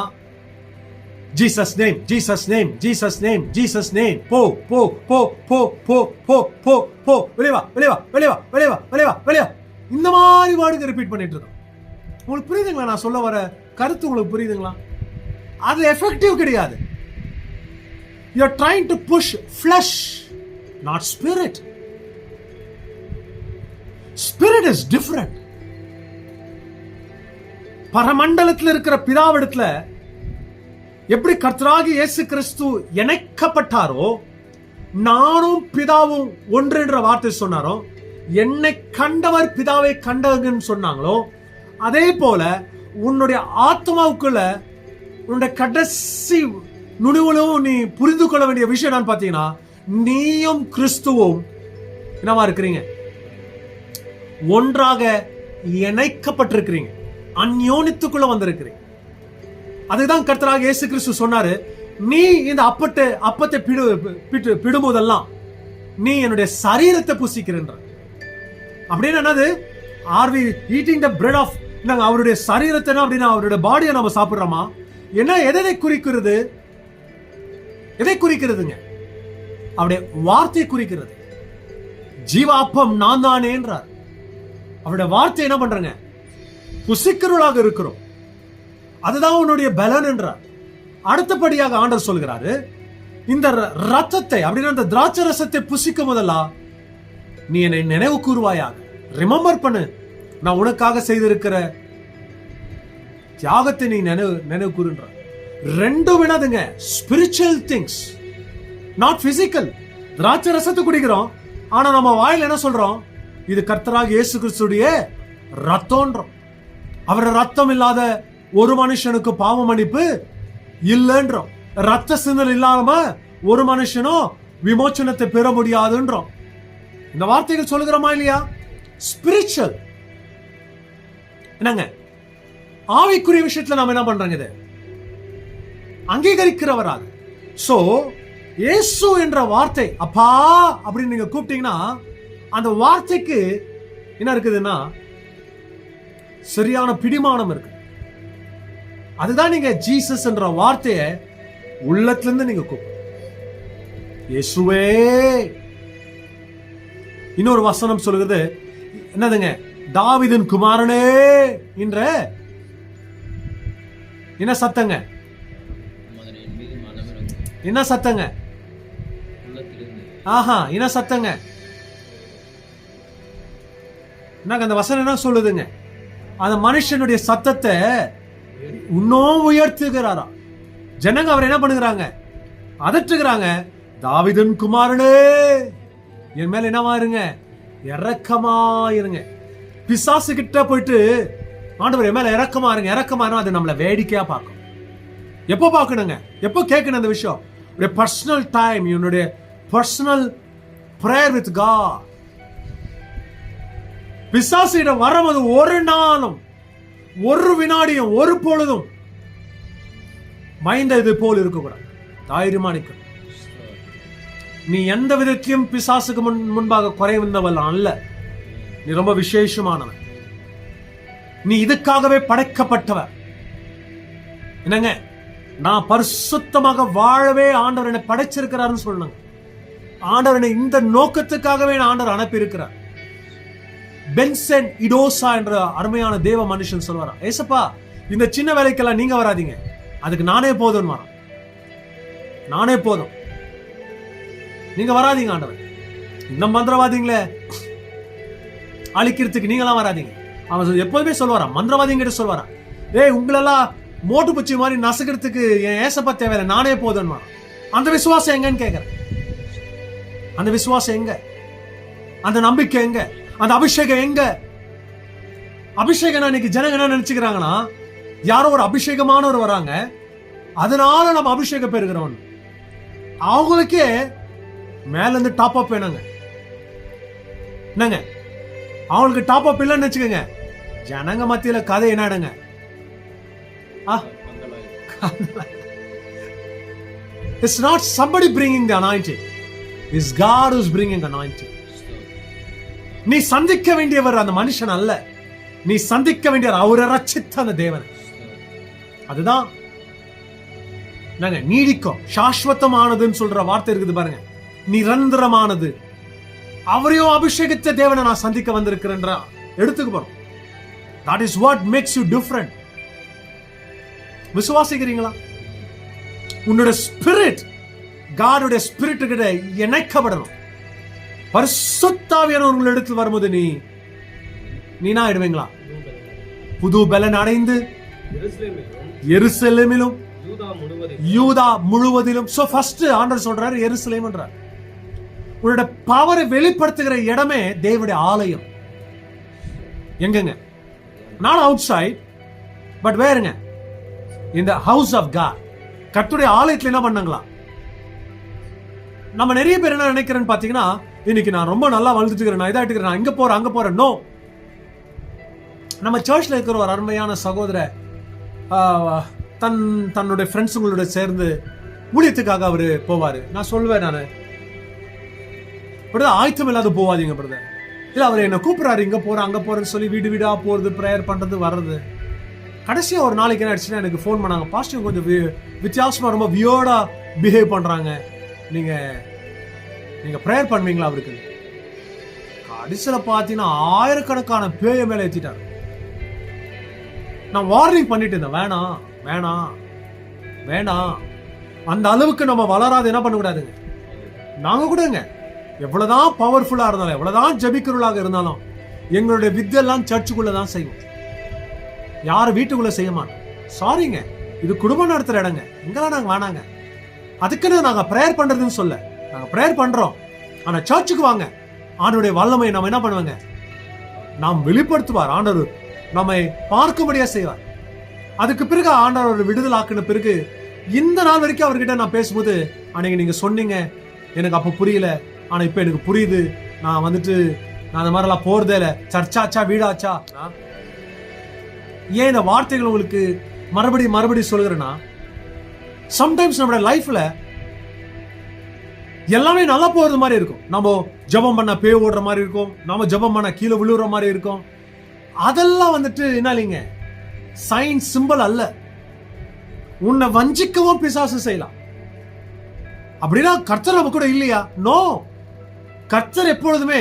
Jesus name, Jesus name, Jesus name, Jesus name, போ போ போ போ போ போ போ போ, வெளிவா வெளிவா வெளிவா வெளிவா வெளிவா வெளிவா, இந்த மாதிரி வார்த்தையை ரிப்பீட் பண்ணிட்டு இருக்கோம். உங்களுக்கு புரியுதுங்களா? நான் சொல்ல வர கருத்து உங்களுக்கு புரியுதுங்களா? அது எஃபெக்டிவ் கிடையாது. You are trying to push flesh, not spirit. Spirit is different. பரமண்டலத்தில் இருக்கிற பிதாவிடத்துல எப்படி கர்த்தராகிய இயேசு கிறிஸ்து இணைக்கப்பட்டாரோ, நானும் பிதாவும் ஒன்று என்ற வார்த்தை சொன்னாரோ, என்னை கண்டவர் பிதாவை கண்டவங்கன்னு சொன்னாங்களோ, அதே போல உன்னுடைய ஆத்மாவுக்குள்ள உன்னுடைய கடைசி நுணுவலும் நீ புரிந்து கொள்ள வேண்டிய விஷயம் நான் பாத்தீங்கன்னா, நீயும் கிறிஸ்துவும் என்னவா இருக்கிறீங்க? ஒன்றாக இணைக்கப்பட்டிருக்கிறீங்க, அந்யோனித்துக்குள்ள வந்திருக்கிறீங்க. அதுதான் கர்த்தராகிய இயேசு கிறிஸ்து சொன்னாரு, நீ இந்த அப்பத்தை பிடும்போதெல்லாம் நீ என்னுடைய சரீரத்தை புசிக்கிறன்ற. அப்படின்னு என்னது? Are we eating the bread of, நாங்க அவருடைய சரீரத்தை அப்படின்னா அவருடைய பாடியை நம்ம சாப்பிடுறோமா? என்ன எதை குறிக்கிறது? எதை குறிக்கிறதுங்க? அவருடைய வார்த்தை குறிக்கிறது. ஜீவாப்பம் நான் தானே என்றார். அவருடைய வார்த்தை என்ன பண்றங்க? புசிக்கிறவர்களாக இருக்கிறோம். அதுதான் உன்னுடைய பலன் என்றார். அடுத்தபடியாக ஆண்டவர் சொல்கிறாரு, இந்த ரத்தத்தை அப்படின்னா அந்த திராட்சை ரசத்தை புசிக்கும் போதெல்லாம் நீ என்னை நினைவு கூறுவாயாக, ரிமெம்பர் பண்ணு, நான் உனக்காக செய்திருக்கிற தியாகத்தை நீ நினைவு கூறுன்ற. ரெண்டும் என்னதுங்க? Spiritual things, not physical. திராட்சை ரசத்தை குடிக்கிறோம், ஆனா நம்ம வாயில என்ன சொல்றோம்? இது கர்த்தராகிய இயேசு கிறிஸ்துடைய ரத்தம்ன்றோம். அவருடைய ரத்தம் இல்லாத ஒரு மனுஷனுக்கு பாவ மன்னிப்பு இல்லைன்றோம். ரத்த சிந்தல் இல்லாம ஒரு மனுஷனும் விமோச்சனத்தை பெற முடியாதுன்றோம். இந்த வார்த்தைகள் சொல்லுகிறோமா இல்லையா? ஸ்பிரிச்சுவல். என்னங்க ஆவிக்குரிய விஷயத்துல நாம என்ன பண்றாங்க? இது அங்கீகரிக்கிறவராக. சோ இயேசு என்ற வார்த்தை அப்பா அப்படின்னு நீங்க கூப்பிட்டீங்கன்னா அந்த வார்த்தைக்கு என்ன இருக்குதுன்னா சரியான பிடிமானம் இருக்கு. அதுதான் நீங்க ஜீசஸ் என்ற வார்த்தையை உள்ளத்துல இருந்து நீங்க கூப்பிடு. இயேசுவே. இன்னொரு வசனம் சொல்லுகிறது என்னதுங்க? தாவீதின் குமாரனே என்ற என்ன சத்தங்க? என்ன சத்தங்க? ஆஹா, என்ன சத்தங்க? அந்த வசனம் என்ன சொல்லுதுங்க? அந்த மனுஷனுடைய சத்தத்தை இன்னும் உயர்த்துகிறாரா. ஜனங்க அவர் என்ன பண்ணுகிறாங்க? அதட்டுகிறாங்க. தாவீதின் குமாரனே என் மேல என்னவா இருங்க? இரக்கமா இருங்க. பிசாசு கிட்ட போயிட்டு ஆண்டவர் என் மேல இரக்கமா இருங்க, இரக்கமா இருங்க. அது நம்மள வேடிக்கையா பார்க்கும். எப்போ பார்க்கணுங்க? எப்போ கேட்கணும் அந்த விஷயம்? பர்சனல் டைம், என்னுடைய பர்சனல் பிரேயர் வித் காட். பிசாசிடம் வரும்போது ஒரு நாளும் ஒரு வினாடியும் ஒரு பொழுதும் மைண்ட் இது போல் இருக்கக்கூடாது. தைரியமா நிற்கணும். நீ எந்த விதத்திலும் பிசாசுக்கு முன்பாக குறைவந்தவள் அல்ல. நீ ரொம்ப விசேஷமானவன். நீ இதுக்காகவே படைக்கப்பட்டவர். என்னங்க, நான் பரிசுத்தமாக வாழவே ஆண்டவர் என்னை படைச்சிருக்கிறாருன்னு சொல்லணுங்க. ஆண்டவர் என்னை இந்த நோக்கத்துக்காகவே ஆண்டவர் அனுப்பி இருக்கிறார். பென்சன் இடோசா என்ற அருமையான தேவ மனுஷன் சொல்வாரா, ஏசப்பா இந்த சின்ன வேலைக்கெல்லாம் நீங்க வராதீங்க, அதுக்கு நானே போதும், நானே போதும், நீங்க வராதீங்க ஆண்டவர். இந்த மந்திரவாதிங்களே அழிக்கிறதுக்கு நீங்களாம் வராதீங்க. அவன் எப்போதுமே சொல்வாரா, மந்திரவாதிங்கிட்ட சொல்வாரா, ஏய் உங்களெல்லாம் மோட்டு பூச்சி மாதிரி நசுக்கிறதுக்கு என் ஏசப்பா தேவையில்லை, நானே போதும். அந்த விசுவாசம் எங்கன்னு கேட்கிறேன். அந்த விசுவாசம் எங்க? அந்த நம்பிக்கை எங்க? அந்த அபிஷேகம் எங்க? அபிஷேகம் இன்னைக்கு ஜனங்க என்ன நினைச்சுக்கிறாங்கன்னா, யாரோ ஒரு அபிஷேகமானவர் வராங்க, அதனால நம்ம அபிஷேகம் பெறுகிறோம். அவங்களுக்கே மேல இருந்து டாப் அப் வேணுங்க. என்னங்க, அவங்களுக்கு டாப் அப் இல்லைன்னு வச்சுக்கோங்க, ஜனங்க மத்தியில கதை என்னடுங்க. It's not somebody bringing the anointing. It's God who's bringing the anointing. நீ சந்திக்க வேண்டியவர் அந்த மனுஷன் அல்ல, நீ சந்திக்க வேண்டியவர் அவரை ரட்சித்த அந்த தேவன். அதுதான் நாங்க நீடிக்கும் சாஸ்வதமானதுன்னு சொல்ற வார்த்தை இருக்குது பாருங்க, நிரந்தரமானது. அவரையோ அபிஷேகித்த தேவனை நான் சந்திக்க வந்திருக்கிறேன் எடுத்துக்க போறோம். That is what makes you different. விசுவாசிக்கிறீங்களா? உன்னோட ஸ்பிரிட் காடோட ஸ்பிரிட் கிட்ட இணைக்கப்படணும். பரிசுத்தாவியான உங்கள் இடத்தில் வரும்போது நீனா ஆயிடுவீங்களா? புது பலன் அடைந்து எருசலேமிலும் யூதா முழுவதிலும். சோ ஃபர்ஸ்ட் ஆண்டவர் சொல்றாரு எருசலேம் என்றார். உன்னோட பவரை வெளிப்படுத்துகிற இடமே தேவனுடைய ஆலயம். எங்கங்க? நாட் அவுட் சைட், பட் வேறுங்க, இந்த ஹவுஸ் ஆஃப் காட், கர்த்தருடைய ஆலயத்துல என்ன பண்ணாங்களா? நம்ம நிறைய பேர் என்ன நினைக்கிறேன்னு பாத்தீங்கன்னா, இன்னைக்கு நான் ரொம்ப நல்லா வளர்ந்துட்டு இருக்கிறேன், நான் இதாட்டு நான் இங்க போறேன் அங்க போறேன். நோ, நம்ம சர்ச்ல இருக்கிற ஒரு அருமையான சகோதரர் தன்னுடைய ஃப்ரெண்ட்ஸுங்களோட சேர்ந்து ஊழியத்துக்காக அவரு போவாரு. நான் சொல்வேன், நான் ஆயத்தம் இல்லாத போவாதீங்க பிரதர். இல்ல, அவர் என்ன கூப்பிடுறாரு, இங்க போறேன் அங்க போறேன்னு சொல்லி வீடு வீடா போறது, ப்ரேயர் பண்றது, வர்றது. கடைசியா ஒரு நாளைக்கு என்ன ஆயிடுச்சுன்னா, எனக்கு ஃபோன் பண்ணாங்க, பாஸ்டர் கொஞ்சம் வித்தியாசமா ரொம்ப வியர்டா பிஹேவ் பண்றாங்க, நீங்க ப்ரேயர் பண்ணுவீங்களா அவருக்கு? கடைசியில பாத்தீங்கன்னா ஆயிரக்கணக்கான பேய மேல ஏத்திட்டாரு. நான் வார்னிங் பண்ணிட்டு இருந்தேன், வேணாம் வேணாம் வேணாம். அந்த அளவுக்கு நம்ம வளராது என்ன பண்ணக்கூடாதுங்க. நாங்க கூடங்க எவ்வளவுதான் பவர்ஃபுல்லா இருந்தாலும், எவ்வளவுதான் ஜபிக்கிறவர்களாக இருந்தாலும், எங்களுடைய வித்தெல்லாம் சர்ச்சுக்குள்ளதான் செய்வோம், யாரும் வீட்டுக்குள்ள செய்ய மாட்டோம். சாரிங்க, இது குடும்பம் நடத்துற இடங்க, இங்கெல்லாம் நாங்க வேணாங்க. அதுக்குன்னு நாங்க ப்ரேயர் பண்றதுன்னு சொல்ல, நாங்க ப்ரேயர் பண்றோம். ஆனா சர்ச்சுக்கு வாங்க, ஆண்டவருடைய வல்லமை நம்ம என்ன பண்ணுவாங்க, நாம் வெளிப்படுத்துவார். ஆண்டவர் நம்மை பார்க்கும்படியா செய்வார். அதுக்கு பிறகு ஆண்டவர் ஒரு விடுதல் ஆக்கின பிறகு இந்த நாள் வரைக்கும் அவர்கிட்ட நான் பேசும்போது, அன்னைக்கு நீங்க சொன்னீங்க எனக்கு அப்ப புரியல, ஆனா இப்ப எனக்கு புரியுது, நான் அந்த மாதிரிலாம் போறதே இல்ல, சர்ச்சாச்சா வீடாச்சா. ஏன் இந்த வார்த்தைகள் உங்களுக்கு மறுபடியும் சொல்லுகிறேன்னா, சம்டைம்ஸ் நம்மளோட லைஃப்ல எல்லாமே நல்லா போறது மாதிரி இருக்கும். நம்ம ஜபம் பண்ண பேய் ஓடுற மாதிரி இருக்கும், நம்ம ஜபம் பண்ண கீழே விழுற மாதிரி இருக்கும். அதெல்லாம் என்ன இல்லைங்க, சைன் சிம்பிள் அல்ல. உன்னை வஞ்சிக்கவும் பிசாசு செய்யலாம். அப்படின்னா கர்த்தர் நம்ம கூட இல்லையா? நோ, கர்த்தர் எப்பொழுதுமே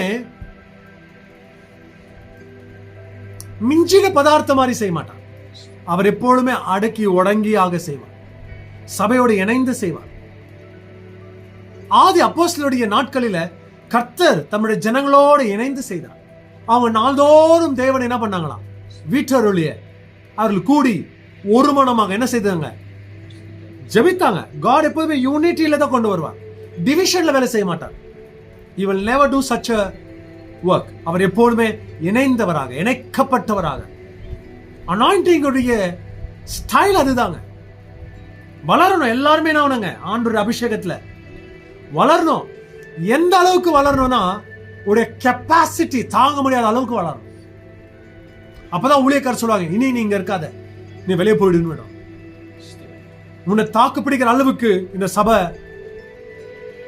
மிஞ்சின பதார்த்தம் மாதிரி செய்ய மாட்டார். அவர் எப்பொழுதுமே அடக்கி உடங்கியாக செய்வார், சபையோடு இணைந்து செய்வார். ஆதி அப்போஸ்தலருடைய நாட்களில கர்த்தர் தம்முடைய ஜனங்களோடு இணைந்து செய்தார். அவங்க நாள்தோறும் தேவன் என்ன பண்ணாங்களாம், வீட்டருளிய அவர்கள் கூடி ஒரு மனமாக என்ன செய்தாங்க, ஜெபித்தாங்க. காட் எப்போதுமே யூனிட்டியில தான் கொண்டு வருவார், டிவிஷன்ல வேலை செய்ய மாட்டார். He will never do such a work. அவர் எப்போதுமே இணைந்தவராக, இணைக்கப்பட்டவராக. அனாயிண்டிங் உடைய ஸ்டைல் அதுதாங்க. வளரணும் எல்லாருமே. நான் ஆண்டவருடைய அபிஷேகத்துல வளரணும். எந்த அளவுக்கு வளரணும்னா, உடைய கெப்பாசிட்டி தாங்க முடியாத அளவுக்கு வளரணும். அப்பதான் ஊழியக்காரர் சொல்லுவாங்க, இனி நீ இங்க இருக்காத, நீ வெளியே போயிடுன்னு. உன்னை தாக்கு பிடிக்கிற அளவுக்கு இந்த சபை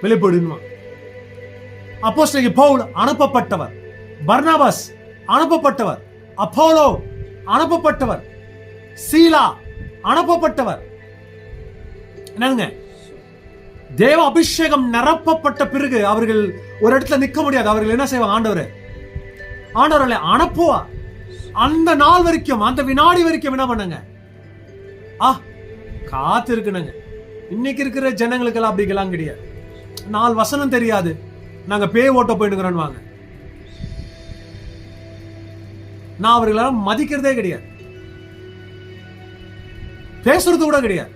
வெளியே போயிடுமா. அப்போஸ்தலனாகிய பவுல் அனுப்பப்பட்டவர், பர்னபாஸ் அனுப்பப்பட்டவர், அப்போலோ அனுப்பப்பட்டவர், சீலா அனுப்பப்பட்டவர். என்னங்க, தேவ அபிஷேகம் நிரப்பப்பட்ட பிறகு அவர்கள் ஒரு இடத்துல நிக்க முடியாது. அவர்கள் என்ன செய்வாங்க, ஆண்டவர்களை அனுப்புவார். அந்த நாள் வரைக்கும், அந்த வினாடி வரைக்கும் என்ன பண்ணுங்க, காத்து இருக்கணுங்க. இன்னைக்கு இருக்கிற ஜனங்களுக்கு எல்லாம் அப்படிங்கெல்லாம் கிடையாது. 4 வசனம் தெரியாது, நாங்க பேய் ஓட்ட போயிடுங்கிறோன்னு வாங்க. நான் அவர்களெல்லாம் மதிக்கிறதே கிடையாது, பேசுறது கூட கிடையாது.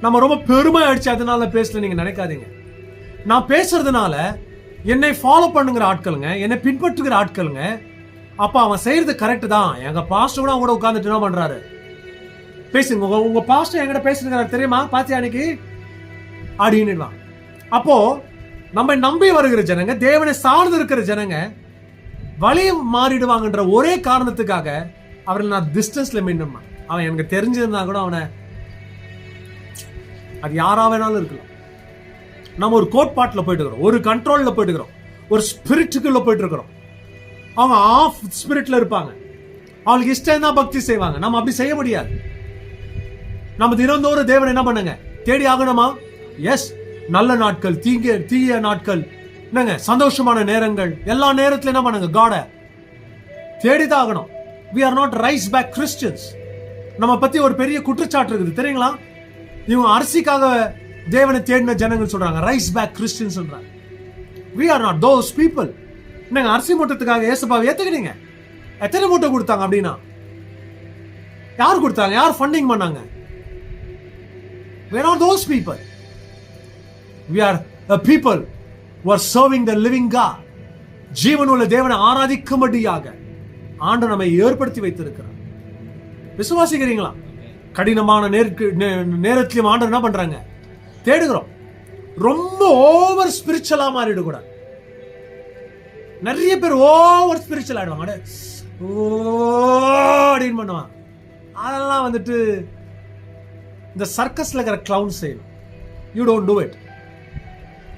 நம்ம ரொம்ப பெருமை அடிச்சு அதனால பேசல நீங்க நினைக்காதீங்க. நான் பேசுறதுனால என்னை ஃபாலோ பண்ணுங்கிற ஆட்களுங்க, என்னை பின்பற்றுகிற ஆட்களுங்க, அப்ப அவன் செய்யறது கரெக்ட் தான். எங்க பாஸ்டர் கூட அவங்க உட்கார்ந்துட்டு என்ன பண்றாரு, பேசுங்க, உங்க பாஸ்டர் என்கிட்ட பேசுறாரு தெரியுமா, பாத்தியா அன்னைக்கு அப்படின்னு. அப்போ நம்ம நம்பி வருகிற ஜனங்க, தேவனை சார்ந்து இருக்கிற ஜனங்க வழியை மாறிடுவாங்கன்ற ஒரே காரணத்துக்காக அவரை நான் டிஸ்டன்ஸ்ல மெயின்டைன் பண்ண. அவன் எனக்கு தெரிஞ்சிருந்தா கூட அவனை, அது யாரா வேணாலும் இருக்கலாம். நம்ம ஒரு கோட்பாட்டுல போயிட்டு இருக்கிறோம், ஒரு கண்ட்ரோல்ல போயிட்டு இருக்கிறோம், ஒரு ஸ்பிரிட்டுக்குள்ள போயிட்டு இருக்கிறோம். அவங்க ஆஃப் ஸ்பிரிட்ல இருப்பாங்க, அவங்களுக்கு இஷ்டம் தான் பக்தி செய்வாங்க. நம்ம அப்படி செய்ய முடியாது. நம்ம தினந்தோறும் தேவன் என்ன பண்ணுங்க, தேடி ஆகணுமா? எஸ், நல்ல நாட்கள், தீய நாட்கள், என்னங்க சந்தோஷமான நேரங்கள், எல்லா நேரத்துல என்ன பண்ணுங்க, காட தேடிதான் ஆகணும். we are not rise back Christians. நம்ம பத்தி ஒரு பெரிய குற்றச்சாட்டு இருக்குது தெரியுங்களா? இவங்க அரிசிக்காக தேவனை தேடின ஜனங்கள் சொல்றாங்க, ரைஸ் பேக் கிறிஸ்டியன்ஸ் சொல்றாங்க. we are not those people. என்னங்க அரிசி மூட்டத்துக்காக ஏசப்பாவை ஏத்துக்கிறீங்க? எத்தனை மூட்டை கொடுத்தாங்க அப்படின்னா? யார் கொடுத்தாங்க? யார் ஃபண்டிங் பண்ணாங்க? we are not those people. we are a people who are serving the living God. ஜீவனுள்ள தேவனை ஆராதிக்கும்படியாக ஆண்டவர் நம்மை ஏற்படுத்தி வைத்திருக்கிறார். விசுவாசிக்கிறீங்களா? கடினமான நேரத்திலும் ஆண்டவர் என்ன பண்றாங்க? தேடுகிறோம். ரொம்ப ஓவர் ஸ்பிரிச்சுவலா மாறிடக்கூடாது. நிறைய பேர் ஓவர் ஸ்பிரிச்சுவல் ஆயிடுவாங்க, அப்படின்னு பண்ணுவாங்க. அதெல்லாம் வந்துட்டு இந்த சர்க்கஸ்ல இருக்கிற கிளவுன் செய்யணும். You don't do it.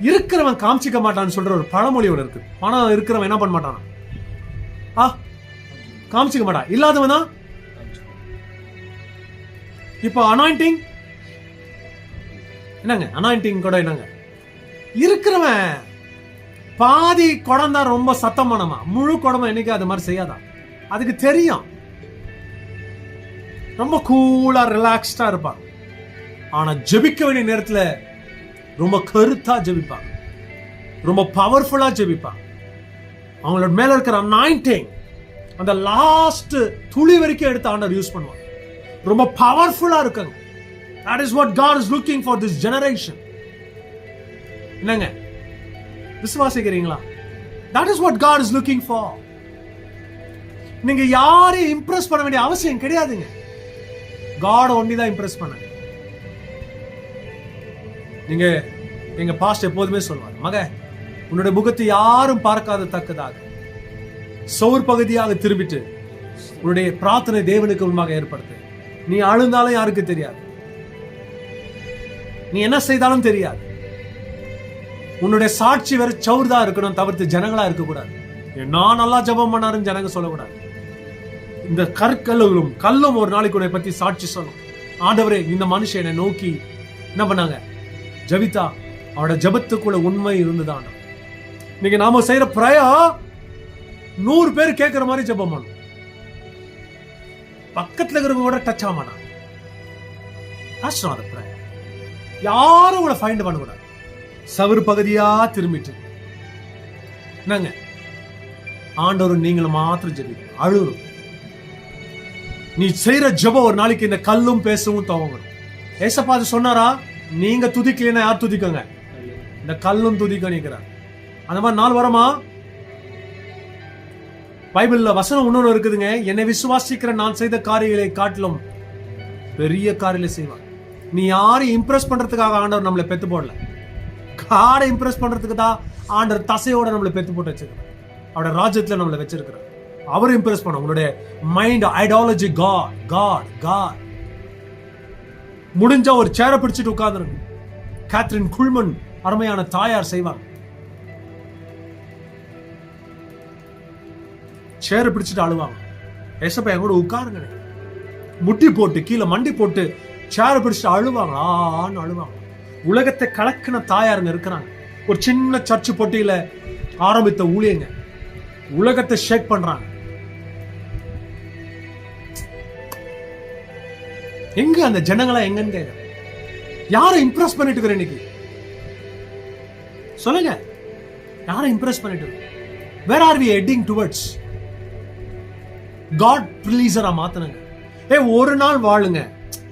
இருக்கிறவன் காமிச்சிக்க மாட்டான்னு சொல்ற ஒரு பழமொழியோட இருக்கு. பணம் இருக்கிறவன் என்ன பண்ண மாட்டானா? காமிச்சிக்க மாட்டான். இல்லாதவன் தான். இப்போ அனாயிண்டிங் என்னங்க? அனாயிண்டிங் கூட என்னங்க? இருக்கிறவன் பாதி குடம் தான் ரொம்ப சத்தமானமா, முழு குடமா என்னைக்கு அது மாதிரி செய்யாதான். அதுக்கு தெரியும். ரொம்ப கூலா ரிலாக்ஸ்டா இருப்பாங்க. ஆனா ஜெபிக்க வேண்டிய நேரத்துல ரொம்ப கருத்தா ஜெபிப்பாங்க, ரொம்ப பவர்ஃபுல்லா ஜெபிப்பாங்க. அவங்களோட மேல இருக்கிற அனாயிண்டிங் அந்த லாஸ்ட் துளி வரைக்கும் எடுத்து ஆண்டவர் யூஸ் பண்ணுவாங்க. ரொம்ப பவர்ஃபுல்லா இருக்காங்க. That is what God is looking for this generation. என்னங்க, விசுவாசிக்கிறீங்களா? That is what God is looking for. நீங்க யாரையும் இம்ப்ரெஸ் பண்ண வேண்டிய அவசியம் கிடையாதுங்க. God only தான் இம்ப்ரெஸ் பண்ண. நீங்க எங்க பாஸ்டர் எப்போதுமே சொல்வார், மக உன்னுடைய முகத்தை யாரும் பார்க்காத தக்கதாக சோர் பகுதியாக திரும்பிட்டு உன்னுடைய பிரார்த்தனை தேவனுக்கு முன்பாக ஏற்படுத்து. நீ அழுந்தாலும் யாருக்கு தெரியாது, நீ என்ன செய்தாலும் தெரியாது. உன்னுடைய சாட்சி வேற சௌர்தா இருக்கணும், தவிர்த்து ஜனங்களா இருக்கக்கூடாது. நான் நல்லா ஜெபம் பண்ணாருன்னு ஜனங்க சொல்லக்கூடாது. இந்த கல்லும் ஒரு நாளைக்கு உன்னை பத்தி சாட்சி சொல்லும். ஆண்டவரே, இந்த மனுஷன் என்னை நோக்கி என்ன பண்ணாங்க? ஜபித்தா. அவரோட ஜபத்துக்குள்ள உண்மை இருந்துதான். இன்னைக்கு நாம செய்யற பிரயம் 100 பேர் கேட்கிற மாதிரி ஜெபம் பண்ணும். பக்கத்துல இருக்கிறவங்க கூட டச் ஆமானா யாரும் உங்களை ஃபைண்ட் பண்ணக்கூடாது. சவறு பகுதியா திரும்பிட்டு என்னங்க, ஆண்டவர் நீங்களும் மாத்திரம் ஜெபிக்கணும். அழுகும். நீ செய்யற ஜெபம் ஒரு நாளைக்கு இந்த கல்லும் பேசவும் துவங்கணும். ஏசப்பா சொன்னாரா, நீங்க துதிக்கலைன்னா யார் துதிக்கங்க? இந்த கல்லும் துதிக்க நிற்கிறார். அந்த மாதிரி நாள் வரமா? பைபிள்ல வசனம் இன்னொன்னு இருக்குதுங்க, என்னை விசுவாசிக்கிற நான் செய்த காரியங்களை காட்டிலும் பெரிய காரியங்களை செய்வான். நீ யாரையும் இம்ப்ரெஸ் பண்றதுக்காக ஆண்டவர் நம்மளை பெத்து போடல. காடை இம்ப்ரெஸ் பண்றதுக்கு தான் ஆண்டவர் தசையோட நம்மளை பெத்து போட்டு வச்சிருக்கிறார். அவருடைய ராஜ்யத்துல நம்மளை வச்சிருக்கிறார். அவர் இம்ப்ரெஸ் பண்ண உங்களுடைய mind ideology god god god. முடிஞ்சா ஒரு சேரை பிடிச்சிட்டு உட்கார்ந்துருங்க. கேத்ரின் குல்மன் அருமையான தாயார் செய்வாங்க. சேரை பிடிச்சிட்டு அழுவாங்க. ஏசப்பா என் கூட உட்காருங்க. முட்டி போட்டு கீழே மண்டி போட்டு சேரை பிடிச்சிட்டு அழுவாங்க. ஆன்னு அழுவாங்க. உலகத்தை கலக்கின தாயாருங்க இருக்கிறாங்க. ஒரு சின்ன சர்ச்சு போட்டியில ஆரம்பித்த ஊழியங்க உலகத்தை ஷேக் பண்றாங்க. எங்க அந்த ஜனங்களா எங்கன்னு கேட்க, யாரை இம்ப்ரெஸ் பண்ணிட்டு இருக்கிற இன்னைக்கு சொல்லுங்க? யாரை இம்ப்ரெஸ் பண்ணிட்டு? Where are we heading towards? God ப்ளீஸரா மாத்தணுங்க. ஒரு நாள் வாழுங்க,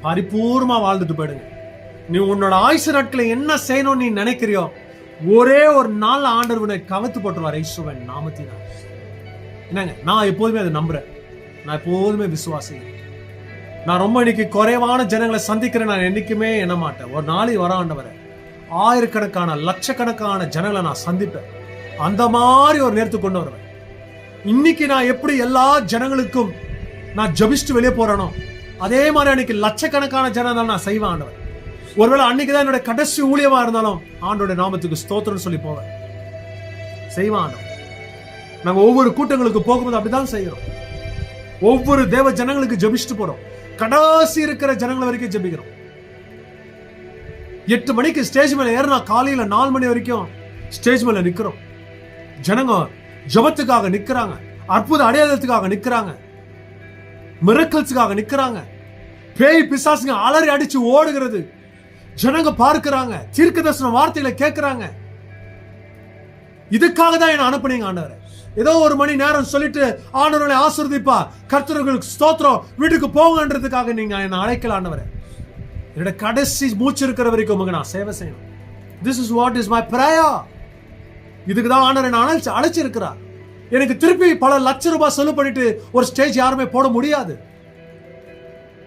பரிபூர்ணமா வாழ்ந்துட்டு போயிடுங்க. நீ உன்னோட ஆயுசு நாட்களை என்ன செய்யணும்னு நீ நினைக்கிறியோ ஒரே ஒரு நாள் ஆண்டவர் உன்னை கவத்து போட்டுருவார் இயேசுவின் நாமத்தினால். என்னங்க, நான் எப்போதுமே அதை நம்புறேன். நான் எப்போதுமே விசுவாசிக்கிறேன். நான் ரொம்ப இன்னைக்கு குறைவான ஜனங்களை சந்திக்கிறேன். நான் என்னைக்குமே எண்ண மாட்டேன். ஒரு நாளைக்கு வர ஆண்டவரை ஆயிரக்கணக்கான லட்சக்கணக்கான ஜனங்களை நான் சந்திப்பேன். அந்த மாதிரி ஒரு நேரத்துக்கு கொண்டு வருவேன். இன்னைக்கு நான் எப்படி எல்லா ஜனங்களுக்கும் நான் ஜபிச்சுட்டு வெளியே போறேனோ அதே மாதிரி அன்னைக்கு லட்சக்கணக்கான ஜனம் நான் செய்வேன் ஆண்டவர். ஒருவேளை அன்னைக்குதான் என்னோட கடைசி ஊழியமா இருந்தாலும் ஆண்டோட நாமத்துக்கு ஸ்தோத்திரம் சொல்லி போவேன், செய்வேன் ஆண்டவர். நாங்க ஒவ்வொரு கூட்டங்களுக்கு போகும்போது அப்படிதான் செய்யறோம். ஒவ்வொரு தேவ ஜனங்களுக்கு ஜபிச்சுட்டு போறோம். கடைசி இருக்கிற ஜனங்கள் வரைக்கும் ஜபிக்கிறோம். 8 மணிக்கு ஸ்டேஜ் மேல ஏறினா காலையில 4 மணி வரைக்கும் ஸ்டேஜ் மேல நிக்கிறோம். ஜனங்க ஜபத்துக்காக நிக்கிறாங்க, அற்புத அடையாளத்துக்காக நிக்கிறாங்க, மிரக்கல்ஸுக்காக நிக்கிறாங்க. பேய் பிசாசுங்க அலறி அடிச்சு ஓடுகிறது ஜனங்க பார்க்கிறாங்க. தீர்க்கதரிசன வார்த்தைகளை கேட்கிறாங்க. இதுக்காக தான் என்ன அனுப்புனீங்க ஆண்டவரே. ஏதோ ஒரு மணி நேரம் சொல்லிட்டு ஆண்டவரை ஆசீர்வதிப்பா, கர்த்தர்களுக்கு ஸ்தோத்திரம், வீட்டுக்கு போங்கன்றதுக்காக நீங்க என்ன அழைக்கல ஆண்டவரே. என்னோட கடைசி மூச்சு இருக்கிற வரைக்கும் நான் சேவை செய்யணும். This is what is my prayer. இதுக்கு தான் ஆண்டவர் என்ன அழைச்சிருக்கிறார். எனக்கு திருப்பி பல லட்சம் ரூபாய் செலவு பண்ணிட்டு ஒரு ஸ்டேஜ் யாருமே போட முடியாது.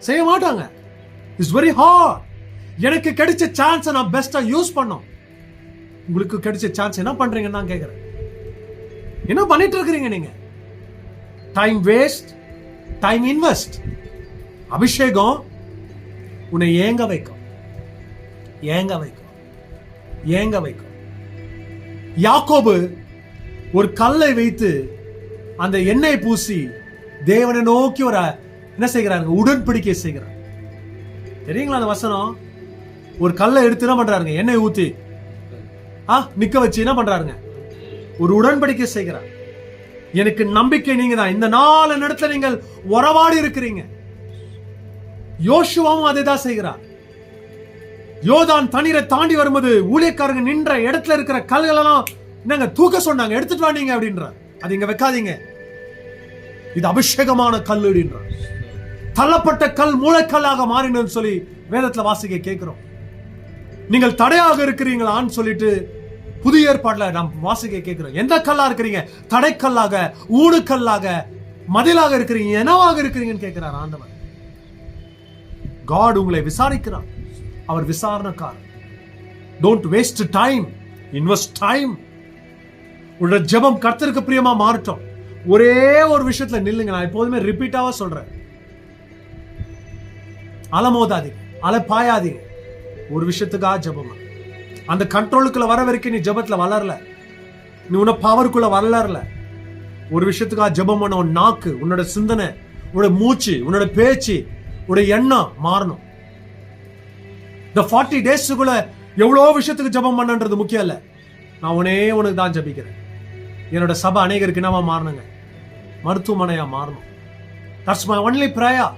செய்ய மாட்டாங்க. It's very hard. எனக்கு கிடைச்ச சான்ஸை நான் பெஸ்டா யூஸ் பண்ணோம். உங்களுக்கு கிடைச்ச சான்ஸ் என்ன பண்றீங்கன்னு நான் கேட்கிறேன். என்ன பண்ணிட்டு இருக்கிறீங்க நீங்க? Time waste, time invest. அபிஷேகம் உன்னை ஏங்க வைக்கும், ஏங்க வைக்கும், ஏங்க வைக்கும். யாக்கோபு ஒரு கல்லை வைத்து அந்த எண்ணெய் பூசி தேவனை நோக்கி ஒரு என்ன செய்கிறாங்க? உடன்படிக்கை செய்கிறார். தெரியுங்களா அந்த வசனம்? ஒரு கல்லை எடுத்து என்ன பண்றாருங்க? எண்ணெய் ஊத்தி நிக்க வச்சு என்ன பண்றாருங்க? ஒரு உடன்படிக்கை செய்கிறார். எனக்கு நம்பிக்கை நீங்க தான். இந்த 4 இடத்துல நீங்கள் உறவாடி இருக்கிறீங்க. யோசுவாவும் அதை தான் செய்கிறார். யோர்தான் தண்ணீரை தாண்டி வரும்போது ஊழியக்காரங்க நின்ற இடத்துல இருக்கிற கல்கள் எல்லாம் என்னங்க தூக்க சொன்னாங்க, எடுத்துட்டு வாங்க அப்படின்றார். அது இங்க வைக்காதீங்க, இது அபிஷேகமான கல் அப்படின்றார். தள்ளப்பட்ட கல் மூளைக்கல்லாக மாறினு சொல்லி வேதத்துல வாசிக்க கேட்கிறோம். நீங்கள் தடையாக இருக்கிறீங்களான்னு சொல்லிட்டு புதிய ஏற்பாடுல நாம் வாசிக்க கேட்கிறோம். எந்த கல்லா இருக்கிறீங்க? தடைக்கல்லாக, ஊடுக்கல்லாக, மதிலாக இருக்கிறீங்க, என்னவாக இருக்கிறீங்கன்னு கேட்கிறார் ஆண்டவர். காட் உங்களை விசாரிக்கிறார். அவர் விசாரணைக்காரர். Don't waste time, invest time. உங்களோட ஜெபம் கர்த்தருக்கு பிரியமா மாறட்டும். ஒரே ஒரு விஷயத்துல நில்லுங்க. நான் எப்போதுமே ரிப்பீட்டாவா சொல்றேன், அலமோதாதீங்க, அலப்பாயாதீங்க. ஒரு விஷயத்துக்காக ஜெபம். அந்த கண்ட்ரோலுக்குள்ள வர வரைக்கும் நீ ஜெபத்துல வளரல, நீ உன்ன பவருக்குள்ள வளரல. ஒரு விஷயத்துக்காக ஜெபம் பண்ண உன் நாக்கு, உன்னோட சிந்தனை, உன்னோட மூச்சு, உன்னோட பேச்சு, உன்னோட எண்ணம் மாறணும். இந்த 40 டேஸ்க்குள்ள எவ்வளவு விஷயத்துக்கு ஜெபம் பண்ணன்றது முக்கியம் இல்ல. நான் உனக்கு தான் ஜெபிக்கிறேன். என்னோட சபை அநேகருக்கு என்னவா மாறணுங்க? மருத்துவமனையா மாறணும். That's my only prayer.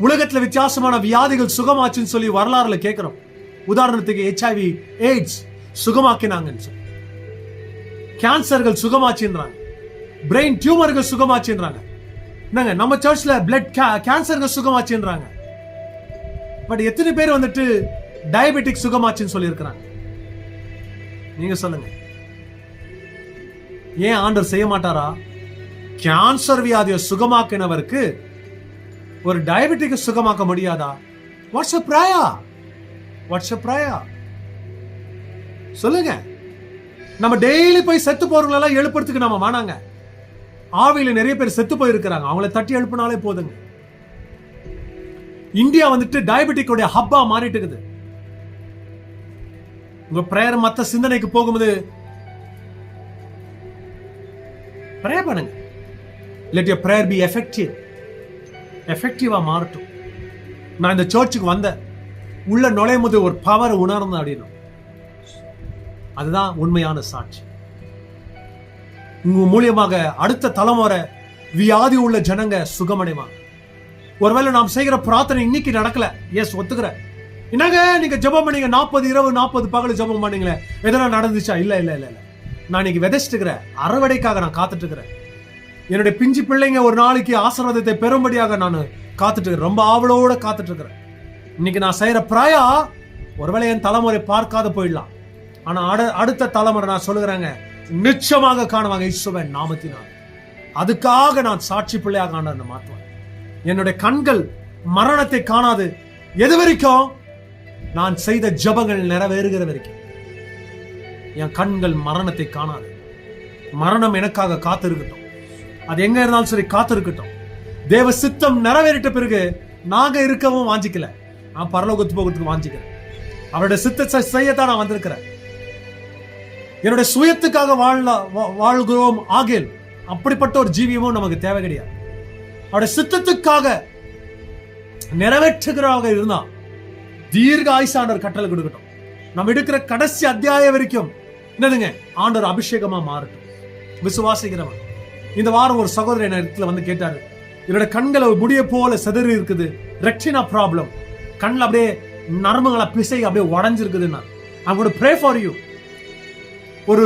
உலகத்துல வித்தியாசமான வியாதிகள் சுகமாச்சுன்னு சொல்லி வரலாறுல கேட்கிறோம். உதாரணத்துக்கு HIV எய்ட்ஸ் சுகமாக்கினாங்கன்னு சொல்லி, கேன்சர்கள் சுகமாச்சுன்றாங்க, பிரெயின் டியூமர்கள் சுகமாச்சுன்றாங்க. என்னங்க நம்ம சர்ச்ல பிளட் கேன்சர்கள் சுகமாச்சுன்றாங்க. பட் எத்தனை பேர் வந்துட்டு டயபெட்டிக் சுகமாச்சுன்னு சொல்லி இருக்கிறாங்க? நீங்க சொல்லுங்க. ஏன் ஆண்டவர் செய்ய மாட்டாரா? கேன்சர் வியாதியை சுகமாக்கினவருக்கு ஒரு டயபெட்டிக் சுகமாக்க முடியாதா? What's a prayer? What's a prayer? சொல்லுங்க. நம்ம டெய்லி போய் செத்து போறவங்களெல்லாம் எழுப்புறதுக்கு நம்ம மானாங்க. ஆவியில நிறைய பேர் செத்து போயிருக்கிறாங்க, அவங்கள தட்டி எழுப்பினாலே போதுங்க. இந்தியா வந்துட்டு டயபெட்டிக்கோட ஹப்பா மாறிட்டு இருக்குது. உங்க பிரேயர் மத்த சிந்தனைக்கு போகும்போது பிரேயர் பண்ணுங்க. Let your prayer be effective. எஃபெக்டிவா மாறட்டும். நான் இந்த சர்ச்சுக்கு வந்த உள்ள நுழையும் போது ஒரு பவர் உணர்ந்த அப்படின்னு, அதுதான் உண்மையான சாட்சி. உங்க மூலியமாக அடுத்த தலைமுறை வியாதி உள்ள ஜனங்க சுகமடைவாங்க. ஒருவேளை நாம் செய்கிற பிரார்த்தனை இன்னைக்கு நடக்கல, எஸ் ஒத்துக்கிறேன். என்னங்க நீங்க ஜெபம் பண்ணீங்க, 40 இரவு 40 பகல் ஜெபம் பண்ணீங்களே, எதனா நடந்துச்சா? இல்ல இல்ல இல்ல இல்ல. நான் இன்னைக்கு விதைச்சிட்டுக்கிறேன், அறுவடைக்காக நான் காத்துட்டு இருக்கிறேன். என்னுடைய பிஞ்சு பிள்ளைங்க ஒரு நாளைக்கு ஆசீர்வாதத்தை பெறும்படியாக நான் காத்துட்டு இருக்கிறேன், ரொம்ப ஆவலோட காத்துட்டு இருக்கிறேன். இன்னைக்கு நான் செய்யற பிராயா ஒருவேளை என் தலைமுறை பார்க்காத போயிடலாம், ஆனா அடுத்த தலைமுறை நான் சொல்லுகிறேங்க நிச்சயமாக காணுவாங்க இயேசுவின் நாமத்தினால். அதுக்காக நான் சாட்சி பிள்ளையாக ஆண்டவரை மாற்றுவேன். என்னுடைய கண்கள் மரணத்தை காணாது. எது வரைக்கும்? நான் செய்த ஜெபங்கள் நிறைவேறுகிற வரைக்கும் என் கண்கள் மரணத்தை காணாது. மரணம் எனக்காக காத்திருக்கட்டும், அது எங்க இருந்தாலும் சரி காத்திருக்கட்டும். தேவ சித்தம் நிறைவேறிட்ட பிறகு நாங்க இருக்கவும் வாஞ்சிக்கல, நான் பரலோகத்து போகிறதுக்கு வாஞ்சிக்கிறேன். அவருடைய சித்தத்தை செய்யத்தான் நான் வந்திருக்கிறேன். என்னுடைய சுயத்துக்காக வாழ்கிறோம் ஆகேல், அப்படிப்பட்ட ஒரு ஜீவியமும் நமக்கு தேவை கிடையாது. அவருடைய சித்தத்துக்காக நிறைவேற்றுகிறவங்க இருந்தா தீர்க்க ஆயுசாண்டவர் கட்டளை கொடுக்கட்டும். நம்ம எடுக்கிற கடைசி அத்தியாயம் வரைக்கும் என்னதுங்க ஆண்டவர் அபிஷேகமா மாறட்டும். விசுவாசிக்கிறவன். இந்த வாரம் ஒரு சகோதரன் இடத்துல வந்து கேட்டாரு, என்னோட கண்களை முடிய போல செதறி இருக்குது, ரெக்டினா ப்ராப்ளம், கண்ணில் அப்படியே நரம்புகளை பிசை அப்படியே உடஞ்சிருக்குதுன்னா I'm going to pray for you. ஒரு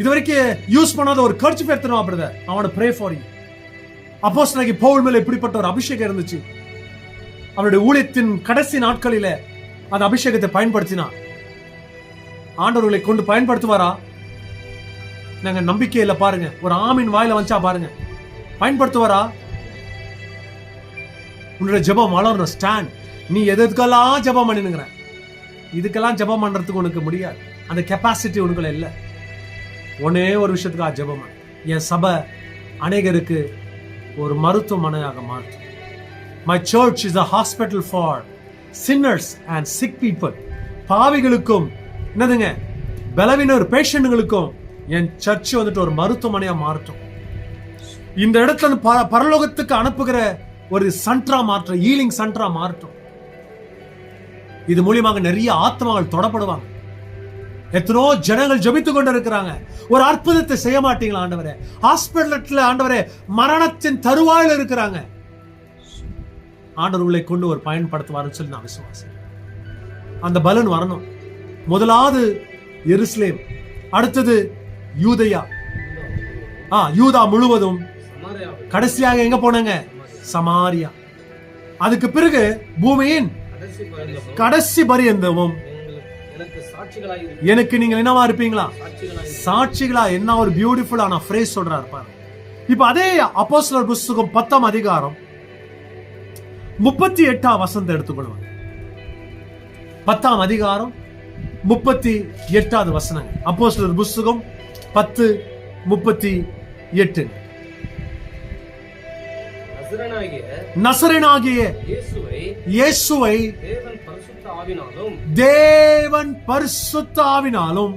இதுவரைக்கும் யூஸ் பண்ணாத ஒரு கர்ச்சீஃப் எடுத்துருவா brother, I want to pray for you. அப்போஸ்தலனாகிய பவுல் மேல இப்படிப்பட்ட ஒரு அபிஷேகம் இருந்துச்சு. அவருடைய ஊழியத்தின் கடைசி நாட்களில அந்த அபிஷேகத்தை பயன்படுத்தினார். ஆண்டவர்களை கொண்டு பயன்படுத்துவாரா? நாங்க நம்பிக்கை இல்ல பாருங்க. ஒரு ஆமின் வாயில வந்துச்சா பாருங்க, பயன்படுத்துவாரா? உன்னோட ஜெபம் வளரணும். ஸ்டாண்ட். நீ எதுக்கெல்லாம் ஜெபம் பண்ணினுங்கிற, இதுக்கெல்லாம் ஜெபம் பண்றதுக்கு உனக்கு முடியாது. அந்த கெப்பாசிட்டி உனக்குள்ள இல்லை. ஒன்னே ஒரு விஷயத்துக்காக ஜெபம் பண்ணு. என் சபை அநேகருக்கு ஒரு மருத்துவமனையாக மாற்றும். My church is a hospital for sinners and sick people. பாவிகளுக்கும் என்னதுங்க, பலவீனர் பேஷண்ட்களுக்கும் என் சர்ச் வந்துட்டு ஒரு மருத்துவமனையா மாற்றும். இந்த இடத்துல பரலோகத்துக்கு அனுப்புகிற ஒரு சென்டரா மாற்றும், ஹீலிங் சென்டரா மாற்றும். இது மூலியமாக நிறைய ஆத்மாக்கள் தொடப்படுவாங்க. எத்தனோ ஜனங்கள் ஜெபித்து கொண்டு இருக்கிறாங்க. ஒரு அற்புதத்தை செய்ய மாட்டீங்களா ஆண்டவரே? ஹாஸ்பிட்டல்ல ஆண்டவரே மரணத்தின் தருவாயில் இருக்கிறாங்க. ஆண்டவர்களை கொண்டு ஒரு பயன்படுத்துவாருன்னு சொல்லி நான் விசுவாசம். அந்த பலன் வரணும். முதலாவது எருசலேம், அடுத்தது யூதயா, யூதா முழுவதும், கடைசியாக எங்க போனாங்க? சமாரியா. அதுக்கு பிறகு பூமியின் கடைசி பரியந்தமும் எனக்கு நீங்கள் என்னவா இருப்பீங்களா? சாட்சிகளா. என்ன ஒரு பியூட்டிஃபுல்லான ஃப்ரேஸ் சொல்றாரு பாருங்க. இப்ப அதே அப்போஸ்தலர் புத்தகம் 10ஆம் அதிகாரம் 38ஆம் வசனத்தை எடுத்துக்கொள்வாங்க. 10ஆம் அதிகாரம் 38வது வசனம். அப்போஸ்தலர் புத்தகம் 10:38. நசரேயனாகிய இயேசுவை தேவன் பரிசுத்த ஆவினாலும்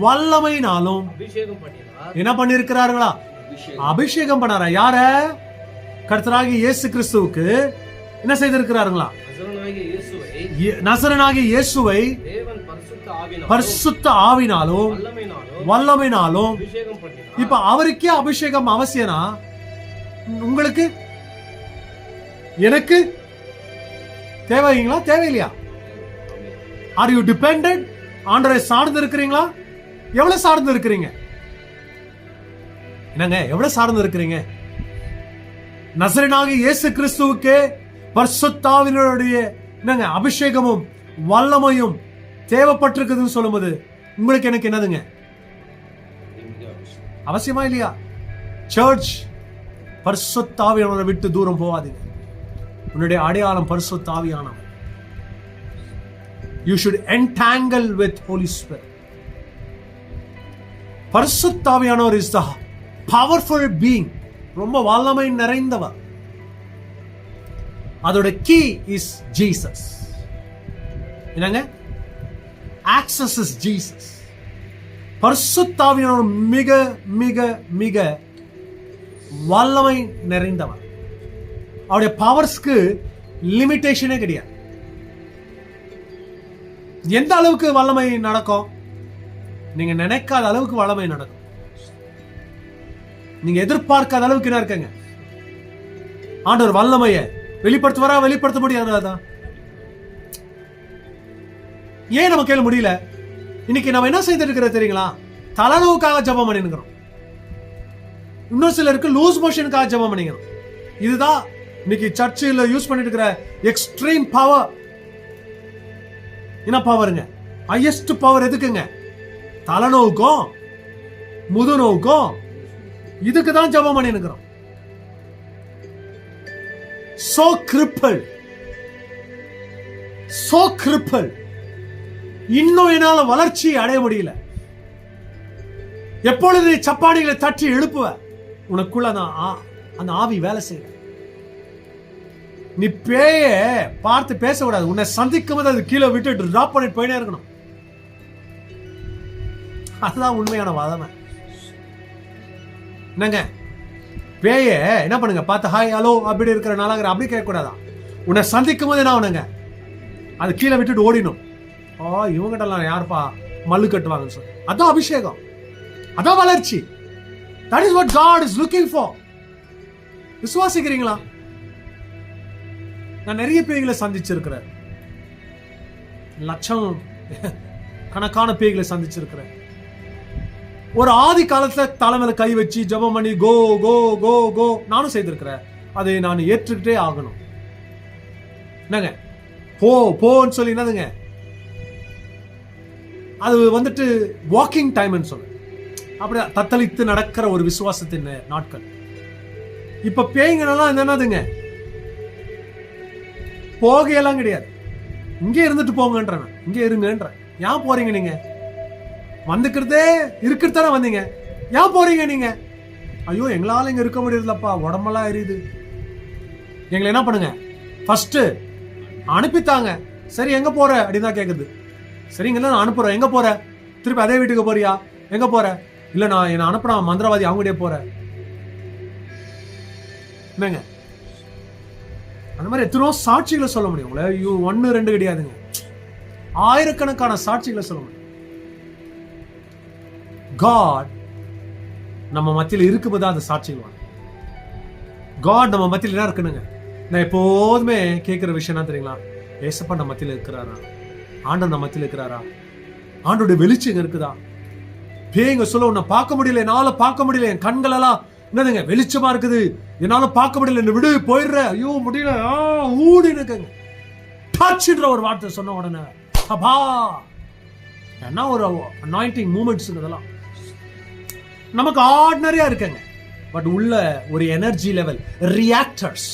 வல்லமையினாலும் என்ன பண்ணிருக்கிறார்களா? அபிஷேகம் பண்ணாரா? யார? கர்த்தராகிய இயேசு கிறிஸ்துவுக்கு என்ன செய்திருக்கிறார்களா? நசரேயனாகிய இயேசுவை பரிசுத்த ஆவினாலும் வல்லமையினாலும். இப்ப அவருக்கே அபிஷேகம் அவசியம்னா உங்களுக்கு எனக்கு தேவைங்களா? தேவையில்லையா? Are you dependent? ஆண்டவரை சார்ந்து இருக்கிறீங்களா? எவ்வளவு சார்ந்து இருக்கிறீங்க? என்னங்க, எவ்வளவு சார்ந்து இருக்கிறீங்க? நசரேயனாகிய இயேசு கிறிஸ்துவுக்கு பரிசுத்த ஆவியினுடைய என்னங்க அபிஷேகமும் வல்லமையும் தேவைப்பட்டிருக்குதுன்னு சொல்லும்போது உங்களுக்கு எனக்கு என்னதுங்க அவசியமா இல்லையா? சர்ச், பரிசுத்த ஆவியானவரை விட்டு தூரம் போகாதீங்க. உன்னுடைய அடையாளம் பரிசுத்த ஆவியானவர். You should entangle with Holy Spirit. பரிசுத்த ஆவியானவர் is the powerful being. ரொம்ப வல்லமை நிறைந்தவர். அதோட key is Jesus. என்னங்க? Access is Jesus. பரிசுத்த ஆவியானவர் மிக மிக மிக வல்லமை நிறைந்தவர். அவருடைய பவர்ஸ்க்கு லிமிட்டேஷனே கிடையாது. எந்த அளவுக்கு வல்லமை நடக்கும்? நீங்க நினைக்காத அளவுக்கு வல்லமை நடக்கும். நீங்க எதிர்பார்க்காத அளவுக்கு என்ன இருக்குங்க? ஆண்டவர் வல்லமையை வெளிப்படுத்துவாரா? வெளிப்படுத்த முடியாதான்? ஏன் நம்ம கேள்வி முடியல? இன்னைக்கு நம்ம என்ன செய்துட்டு இருக்கிற தெரியுங்களா? தலைநோவுக்காக ஜெபம் பண்ணிக்கிறோம். இன்னொரு சிலருக்கு லூஸ் மோஷனுக்காக ஜெபம் பண்ணிக்கிறோம். இதுதான் இன்னைக்கு சர்ச்சில் யூஸ் பண்ணிட்டு இருக்கிற எக்ஸ்ட்ரீம் பவர். என்ன பவருங்க? ஹையஸ்ட் பவர் எதுக்குங்க? தலைநோவுக்கும் முதுநோவுக்கும். இதுக்கு தான் ஜெபம் பண்ணிக்கிறோம். So crippled. So crippled. இன்னும் என்னால வளர்ச்சி அடைய முடியல. எப்பொழுது சப்பாடிகளை தட்டி எழுப்புவ, உனக்குள்ள அந்த ஆவி வேலை செய்ய. நீ பேய பார்த்து பேசக்கூடாது. உன்னை சந்திக்கும் போது அது கீழே விட்டு டிராப் பண்ணிட்டு போயிட்டே இருக்கணும். அதுதான் உண்மையான வாதமை. என்னங்க, பேய என்ன பண்ணுங்க? பார்த்து ஹாய் ஹலோ அப்படி இருக்கிற நாளாகிற அப்படி கேட்கக்கூடாதான். உன்னை சந்திக்கும் போது என்ன ஆகுனுங்க? அது கீழே விட்டுட்டு ஓடினும். இவங்கிட்டலாம் யாருப்பா மல்லு கட்டுவாங்கன்னு சொல்லி. அதான் அபிஷேகம், அதான் வளர்ச்சி. That is what God is looking for. விசுவாசிக்கிறீங்களா? நான் நிறைய பேய்களை சந்திச்சிருக்கிறேன். லட்சம் கணக்கான பேய்களை சந்திச்சிருக்கிறேன். ஒரு ஆதி காலத்துல தலைமையில கை வச்சு ஜெபம் பண்ணி கோ கோ கோ கோ நானும் செய்திருக்கிறேன். அதை நான் ஏற்றுக்கிட்டே ஆகணும். என்னங்க போன்னு சொல்லி என்னதுங்க, அது வந்துட்டு வாக்கிங் டைம்னு சொல்லு. அப்படி தத்தளித்து நடக்கிற ஒரு விசுவாசத்தின் நாட்கள். இப்ப பேய்ங்கெல்லாம் என்னதுங்க, போகையெல்லாம் கிடையாது. இங்கே இருந்துட்டு போங்கன்ற, இங்கே இருங்கன்ற. ஏன் போறீங்க நீங்க? வந்துக்கிறதே இருக்கிறதானே வந்தீங்க, ஏன் போறீங்க நீங்க? ஐயோ எங்களால இங்க இருக்க முடியலப்பா, உடம்பெல்லாம் எரியுது. எங்களை என்ன பண்ணுங்க, ஃபர்ஸ்ட் அனுப்பித்தாங்க. சரி எங்க போற அப்படின்னு தான் கேக்குது. சரிங்க, நான் அனுப்புறேன். எங்க போற? திருப்பி அதே வீட்டுக்கு போறியா? எங்க போற? இல்ல நான் என்ன அனுப்புன மந்திரவாதி அவங்ககிட்டயே போற. என்னங்க அந்த மாதிரி எத்தனோ சாட்சிகளை சொல்ல முடியும். உங்களை 1 2 கிடையாதுங்க, ஆயிரக்கணக்கான சாட்சிகளை சொல்ல முடியும். God நம்ம மத்தியில் இருக்கும்போது அந்த சாட்சிகள். God நம்ம மத்தியில் என்ன இருக்குனுங்க. நான் எப்போதுமே கேட்கிற விஷயம் என்ன தெரியுங்களா? ஏசப்பா நம்ம மத்தியில் இருக்கிறாரா? ஆண்டவர் நம்ம மத்தியில் இருக்கிறாரா? ஆண்டோட வெளிச்சம் இங்க இருக்குதா? பேங்க சொல்ல உன்னை பார்க்க முடியல, என்னால பார்க்க முடியல, என் கண்கள் எல்லாம் என்னதுங்க வெளிச்சமா இருக்குது, என்னால பார்க்க முடியல, என்ன விடு, போயிடுற, ஐயோ முடியல, ஊடி இருக்குங்க. டச்ன்ற ஒரு வார்த்தை சொன்ன உடனே அப்பா என்ன ஒரு அனாயிண்டிங் மூமெண்ட்ஸ் இதெல்லாம் நமக்கு ஆர்டினரியா இருக்குங்க. பட் உள்ள ஒரு எனர்ஜி லெவல், ரியாக்டர்ஸ்.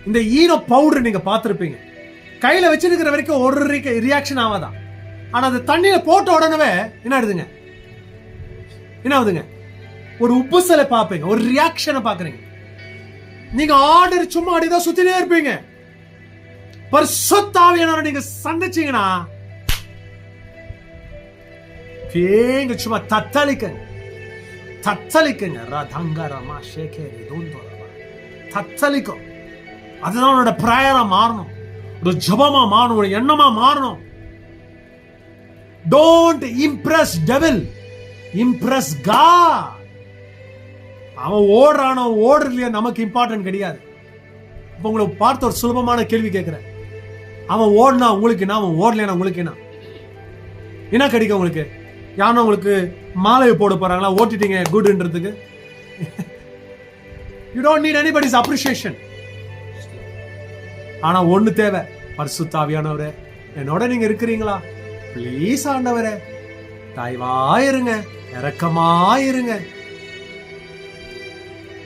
இந்த ஈனோ பவுடர் நீங்க பார்த்திருப்பீங்க, கையில வச்சிருக்கிற வரைக்கும் ஒரு ரியாக்ஷன் ஆகாதான். ஆனா அது தண்ணியில போட்ட உடனே என்ன ஆகுதுங்க, என்ன ஆகுதுங்க, ஒரு உப்புசலை பார்ப்பீங்க, ஒரு ரியாக்ஷனை பாக்குறீங்க. நீங்க ஆர்டர் சும்மா அடிதான் சுத்தினே இருப்பீங்க. பரிசுத்த ஆவியானவரை நீங்க சந்திச்சீங்கன்னா பேங்க சும்மா தத்தளிக்கங்க, தத்தளிக்கங்க. ரதங்கரமா ஷேகேரி தோந்தோரமா தத்தளிக்கும். அதுதான் உன்னோட பிரேயரா மாறணும், ஒரு ஜபமா மாறணும், ஒரு எண்ணமா மாறணும். Don't impress devil, impress God. அவன் ஓடுறானோ ஓடுறலையா நமக்கு இம்பார்ட்டன்ட் கிடையாது. இப்ப உங்களை பார்த்து ஒரு சுலபமான கேள்வி கேட்கிறேன். அவன் ஓடுனா உங்களுக்கு என்ன, அவன் ஓடலையா உங்களுக்கு என்ன கிடைக்கும் உங்களுக்கு? யாரும் உங்களுக்கு மாலையை போட போறாங்களா ஓட்டிட்டீங்க குட்ன்றதுக்கு? You don't need anybody's appreciation. ஆனா ஒண்ணு தேவை, பரிசுத்த ஆவியானவரே என்னோட நீங்க இருக்கிறீங்களா? ப்ளீஸ் ஆண்டவரே தயவாயிருங்க, இரக்கமாயிருங்க.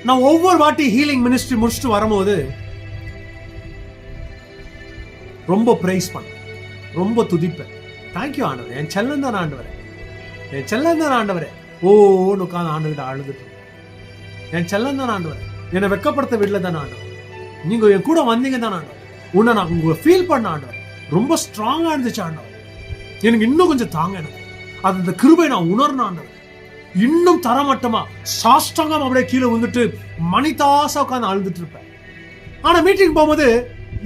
நான் ஒவ்வொரு வாட்டி ஹீலிங் மினிஸ்ட்ரி முடிச்சுட்டு வரும்போது ரொம்ப பிரைஸ் பண்ண, ரொம்ப துதிப்பேன். தேங்க்யூ ஆண்டவரே, என் செல்லம் தான் ஆண்டவரே, என் செல்லம் தான் ஆண்டவரே. ஓன்னு உட்காந்து ஆண்டுகிட்ட அழுதுட்டு, என் செல்லம் தான் ஆண்டவரே, என்னை வெக்கப்படுத்த வீட்டுல தான் ஆண்டவர், நீங்க என் கூட வந்தீங்க தான் ஆண்டவர், உன்னை நான் உங்களை ஃபீல் பண்ண ஆண்டவர், ரொம்ப ஸ்ட்ராங்கா இருந்துச்சு ஆண்டவர், எனக்கு இன்னும் கொஞ்சம் தாங்க, எனக்கு அது இந்த கிருபை நான் உணர்ன ஆண்டவர், இன்னும் தரமட்டமா சாஷ்டாங்கம் அப்படியே கீழே வந்துட்டு மணிதாசா உட்காந்து அழுதுட்டு இருப்பேன். ஆனா மீட்டிங் போகும்போது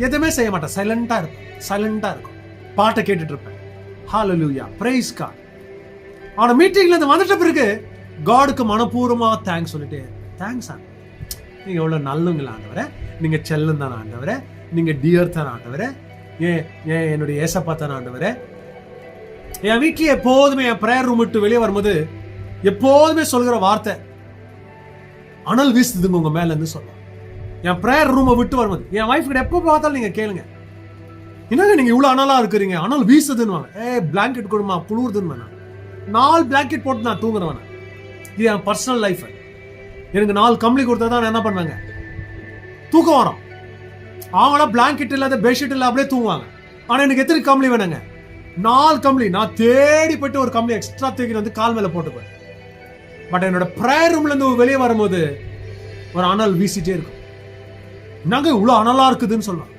எதுவுமே செய்ய மாட்டேன், சைலண்டா இருப்பேன், சைலண்டா இருக்கும், பாட்டை கேட்டுட்டு இருப்பேன். ஹல்லேலூயா, பிரைஸ் காட். ஆனா மீட்டிங்ல இருந்து வந்துட்ட பிறகு காடுக்கு மனப்பூர்வமா தேங்க்ஸ் சொல்லிட்டு, தேங்க்ஸ் ஆண்டவரே, நீங்க எவ்வளவு நல்லவங்களா ஆண்டவரே, நீங்க செல்லம் தான் ஆண்டவரே, நீங்க டியர் தான் ஆண்டவரே, என்னுடைய ஏசப்பா தான் ஆண்டவரே. என் வீட்லயே எப்போதுமே என் பிரேயர் ரூம் விட்டு வெளியே வரும்போது எப்போதுமே சொல்கிற வார்த்தை, அனல் வீசுதுங்க உங்க மேல இருந்து சொல்ல. என் பிரேயர் ரூமை விட்டு வரும்போது என் வைஃப் கிட்ட எப்போ பார்த்தாலும் நீங்க கேளுங்க, என்னங்க நீங்க இவ்வளவு அனலா இருக்கிறீங்க, அனல் வீசுதுன்னு. பிளாங்கெட் கொடுமா, குளிர்துன்னு. 4 பிளாங்கெட் போட்டு நான் தூங்குறேன். இது என் பர்சனல் லைஃப். எனக்கு 4 கம்பளி கொடுத்தா தான் நான் என்ன பண்ணுவாங்க, தூக்கம் வரும். அவங்களாம் பிளாங்கெட் இல்லாத பெட்ஷீட் இல்ல அப்படியே தூங்குவாங்க. ஆனா எனக்கு எத்தனை கம்பளி வேணுங்க? 4 கம்பளி. நான் தேடி போயிட்டு ஒரு கம்பளி எக்ஸ்ட்ரா தூக்கி வந்து கால் மேல போட்டுப்பேன். பட் என்னோட பிரேயர் ரூம்ல இருந்து வெளியே வரும்போது ஒரு அனல் வீசிட்டே இருக்கும். என்னங்க இவ்வளவு அனலா இருக்குதுன்னு சொல்லுவாங்க.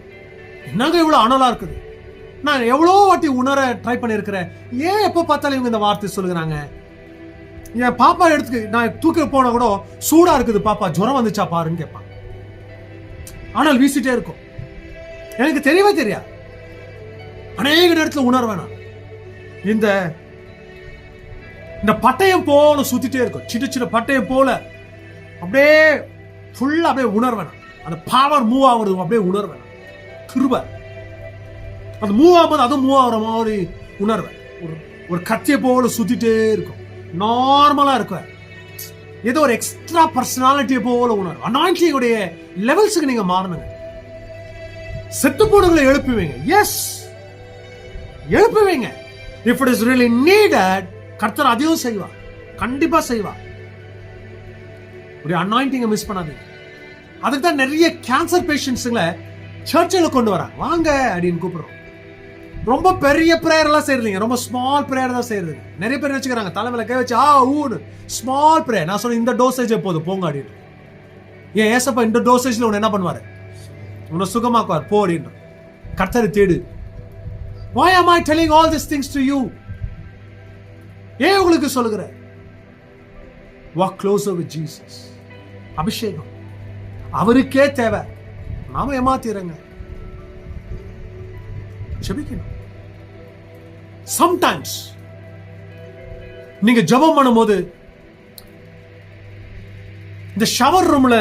என்னங்க இவ்வளவு அனலா இருக்குது? நான் எவ்வளவு வாட்டி உணர ட்ரை பண்ணிருக்கிறேன். ஏன் எப்ப பார்த்தாலும் இவங்க இந்த வார்த்தை சொல்லுறாங்க? என் பாப்பா எடுத்து நான் தூக்க போன கூட சூடா இருக்குது பாப்பா, ஜுரம் வந்துச்சா பாருன்னு கேட்பான். அனல் வீசிட்டே இருக்கும். எனக்கு தெரியவே தெரியாது. அநேக நேரத்தில் உணர்வேன் நான். இந்த பட்டயம் போல சுத்திட்டே இருக்கும், சின்ன சின்ன பட்டயம் போல அப்படியே ஃபுல்லா அப்படியே உணர்வேன். அந்த பவர் மூவ் ஆகுறது அப்படியே உணர்வேன். கிருபை அது மூவ் ஆகும்போது அதுவும் மூவ் ஆகுற மாதிரி உணர்வேன். ஒரு கத்தியை போல சுத்திட்டே இருக்கும். நார்மலா இருக்கும், ஏதோ ஒரு எக்ஸ்ட்ரா பர்சனாலிட்டியை போல உணர்வு. அனாயிண்டிங்குடைய லெவல்ஸுக்கு நீங்க மாறணுங்க. செத்து போனவங்களை எழுப்புவீங்க. எஸ், எழுப்புவீங்க. If it is really needed, கர்த்தர் அதையும் செய்வார், கண்டிப்பா செய்வார். ஒரு அனாயிண்டிங்கை மிஸ் பண்ணாதீங்க. அதுக்கு தான் நிறைய கேன்சர் பேஷண்ட்ஸுங்களை சர்ச்சில் கொண்டு வராங்க, வாங்க அப்படின்னு கூப்பிடுறோம். ரொம்ப பெரிய பிரேயர் எல்லாம் செய்யறீங்க, ரொம்ப ஸ்மால் பிரேயர் தான் செய்யறது. நிறைய பேர் வச்சுக்கிறாங்க தலைமையில கை வச்சு ஊன்னு ஸ்மால் பிரேயர். நான் சொல்றேன் இந்த டோசேஜ் போதும் போங்க அப்படின்னு. ஏன் ஏசப்பா இந்த டோசேஜ்ல உன்னை என்ன பண்ணுவாரு? உன்னை சுகமாக்குவார் போ அப்படின்னு. கர்த்தரை தேடு. Why am I telling all these things to you? ஏன் உங்களுக்கு சொல்லுகிறேன்? Walk closer with Jesus. அபிஷேகம் அவருக்கே தேவை, நாம ஏமாத்திரங்க. ஜெபிக்கணும். சம்டைம்ஸ் நீங்க ஜெபம் பண்ணும்போது இந்த ஷவர் ரூம்ல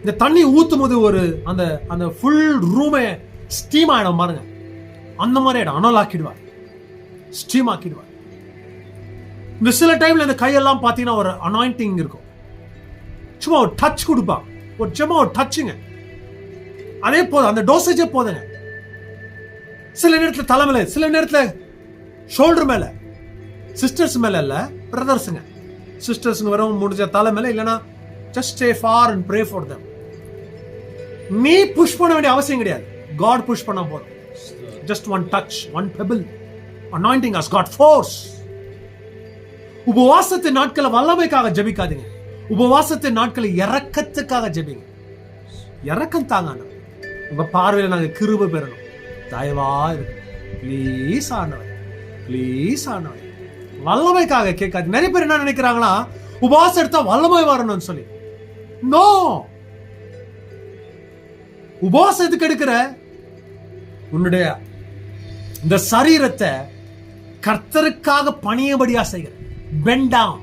இந்த தண்ணி ஊத்தும் போது ஒரு அந்த ஃபுல் ரூமே ஸ்டீம் ஆயிடும் பாருங்க. அந்த மாதிரி ஆயிடும், அனல் ஆக்கிடுவார், ஸ்டீம் ஆக்கிடுவார். இந்த சில டைம்ல இந்த கையெல்லாம் பாத்தீங்கன்னா ஒரு அனாயிண்டிங் இருக்கும். சும்மா ஒரு டச் கொடுப்பாங்க, சும்மா ஒரு டச்சுங்க, அதே போதும், அந்த டோசேஜே போதுங்க. சில நேரத்தில் தலைமையில, சில நேரத்தில் ஷோல்டர் மேல, சிஸ்டர்ஸ் மேல இல்ல, பிரதர்ஸுங்க. சிஸ்டர்ஸ்ங்க வரும் முடிஞ்ச தலைமையில, இல்லைன்னா just stay for and pray for them. நீ புஷ் பண்ண வேண்டிய அவசியம் கிடையாது, காட் புஷ் பண்ண போதும். Just one touch, one pebble, anointing has got force. உபவாசத்தின் நாட்களை வல்லமைக்காக ஜெபிக்காதீங்க, உபவாசத்தின் நாட்களை இரக்கத்துக்காக ஜெபிங்க. இரக்கம் தாங்க, உங்க பார்வையில நாங்க கிருபை பெறணும், தயவா இருக்கு. ப்ளீஸ் ஆண்டவர், ப்ளீஸ் ஆண்டவர். வல்லமைக்காக கேட்காது. நிறைய பேர் என்ன நினைக்கிறாங்களா, உபவாசம் எடுத்தா வல்லமை வரணும்னு சொல்லி. நோ, உபவாசம் எதுக்கு எடுக்கிற? உன்னுடைய இந்த சரீரத்தை கர்த்தருக்காக பணியபடியா செய்கிற. பெண்ட் டவுன்,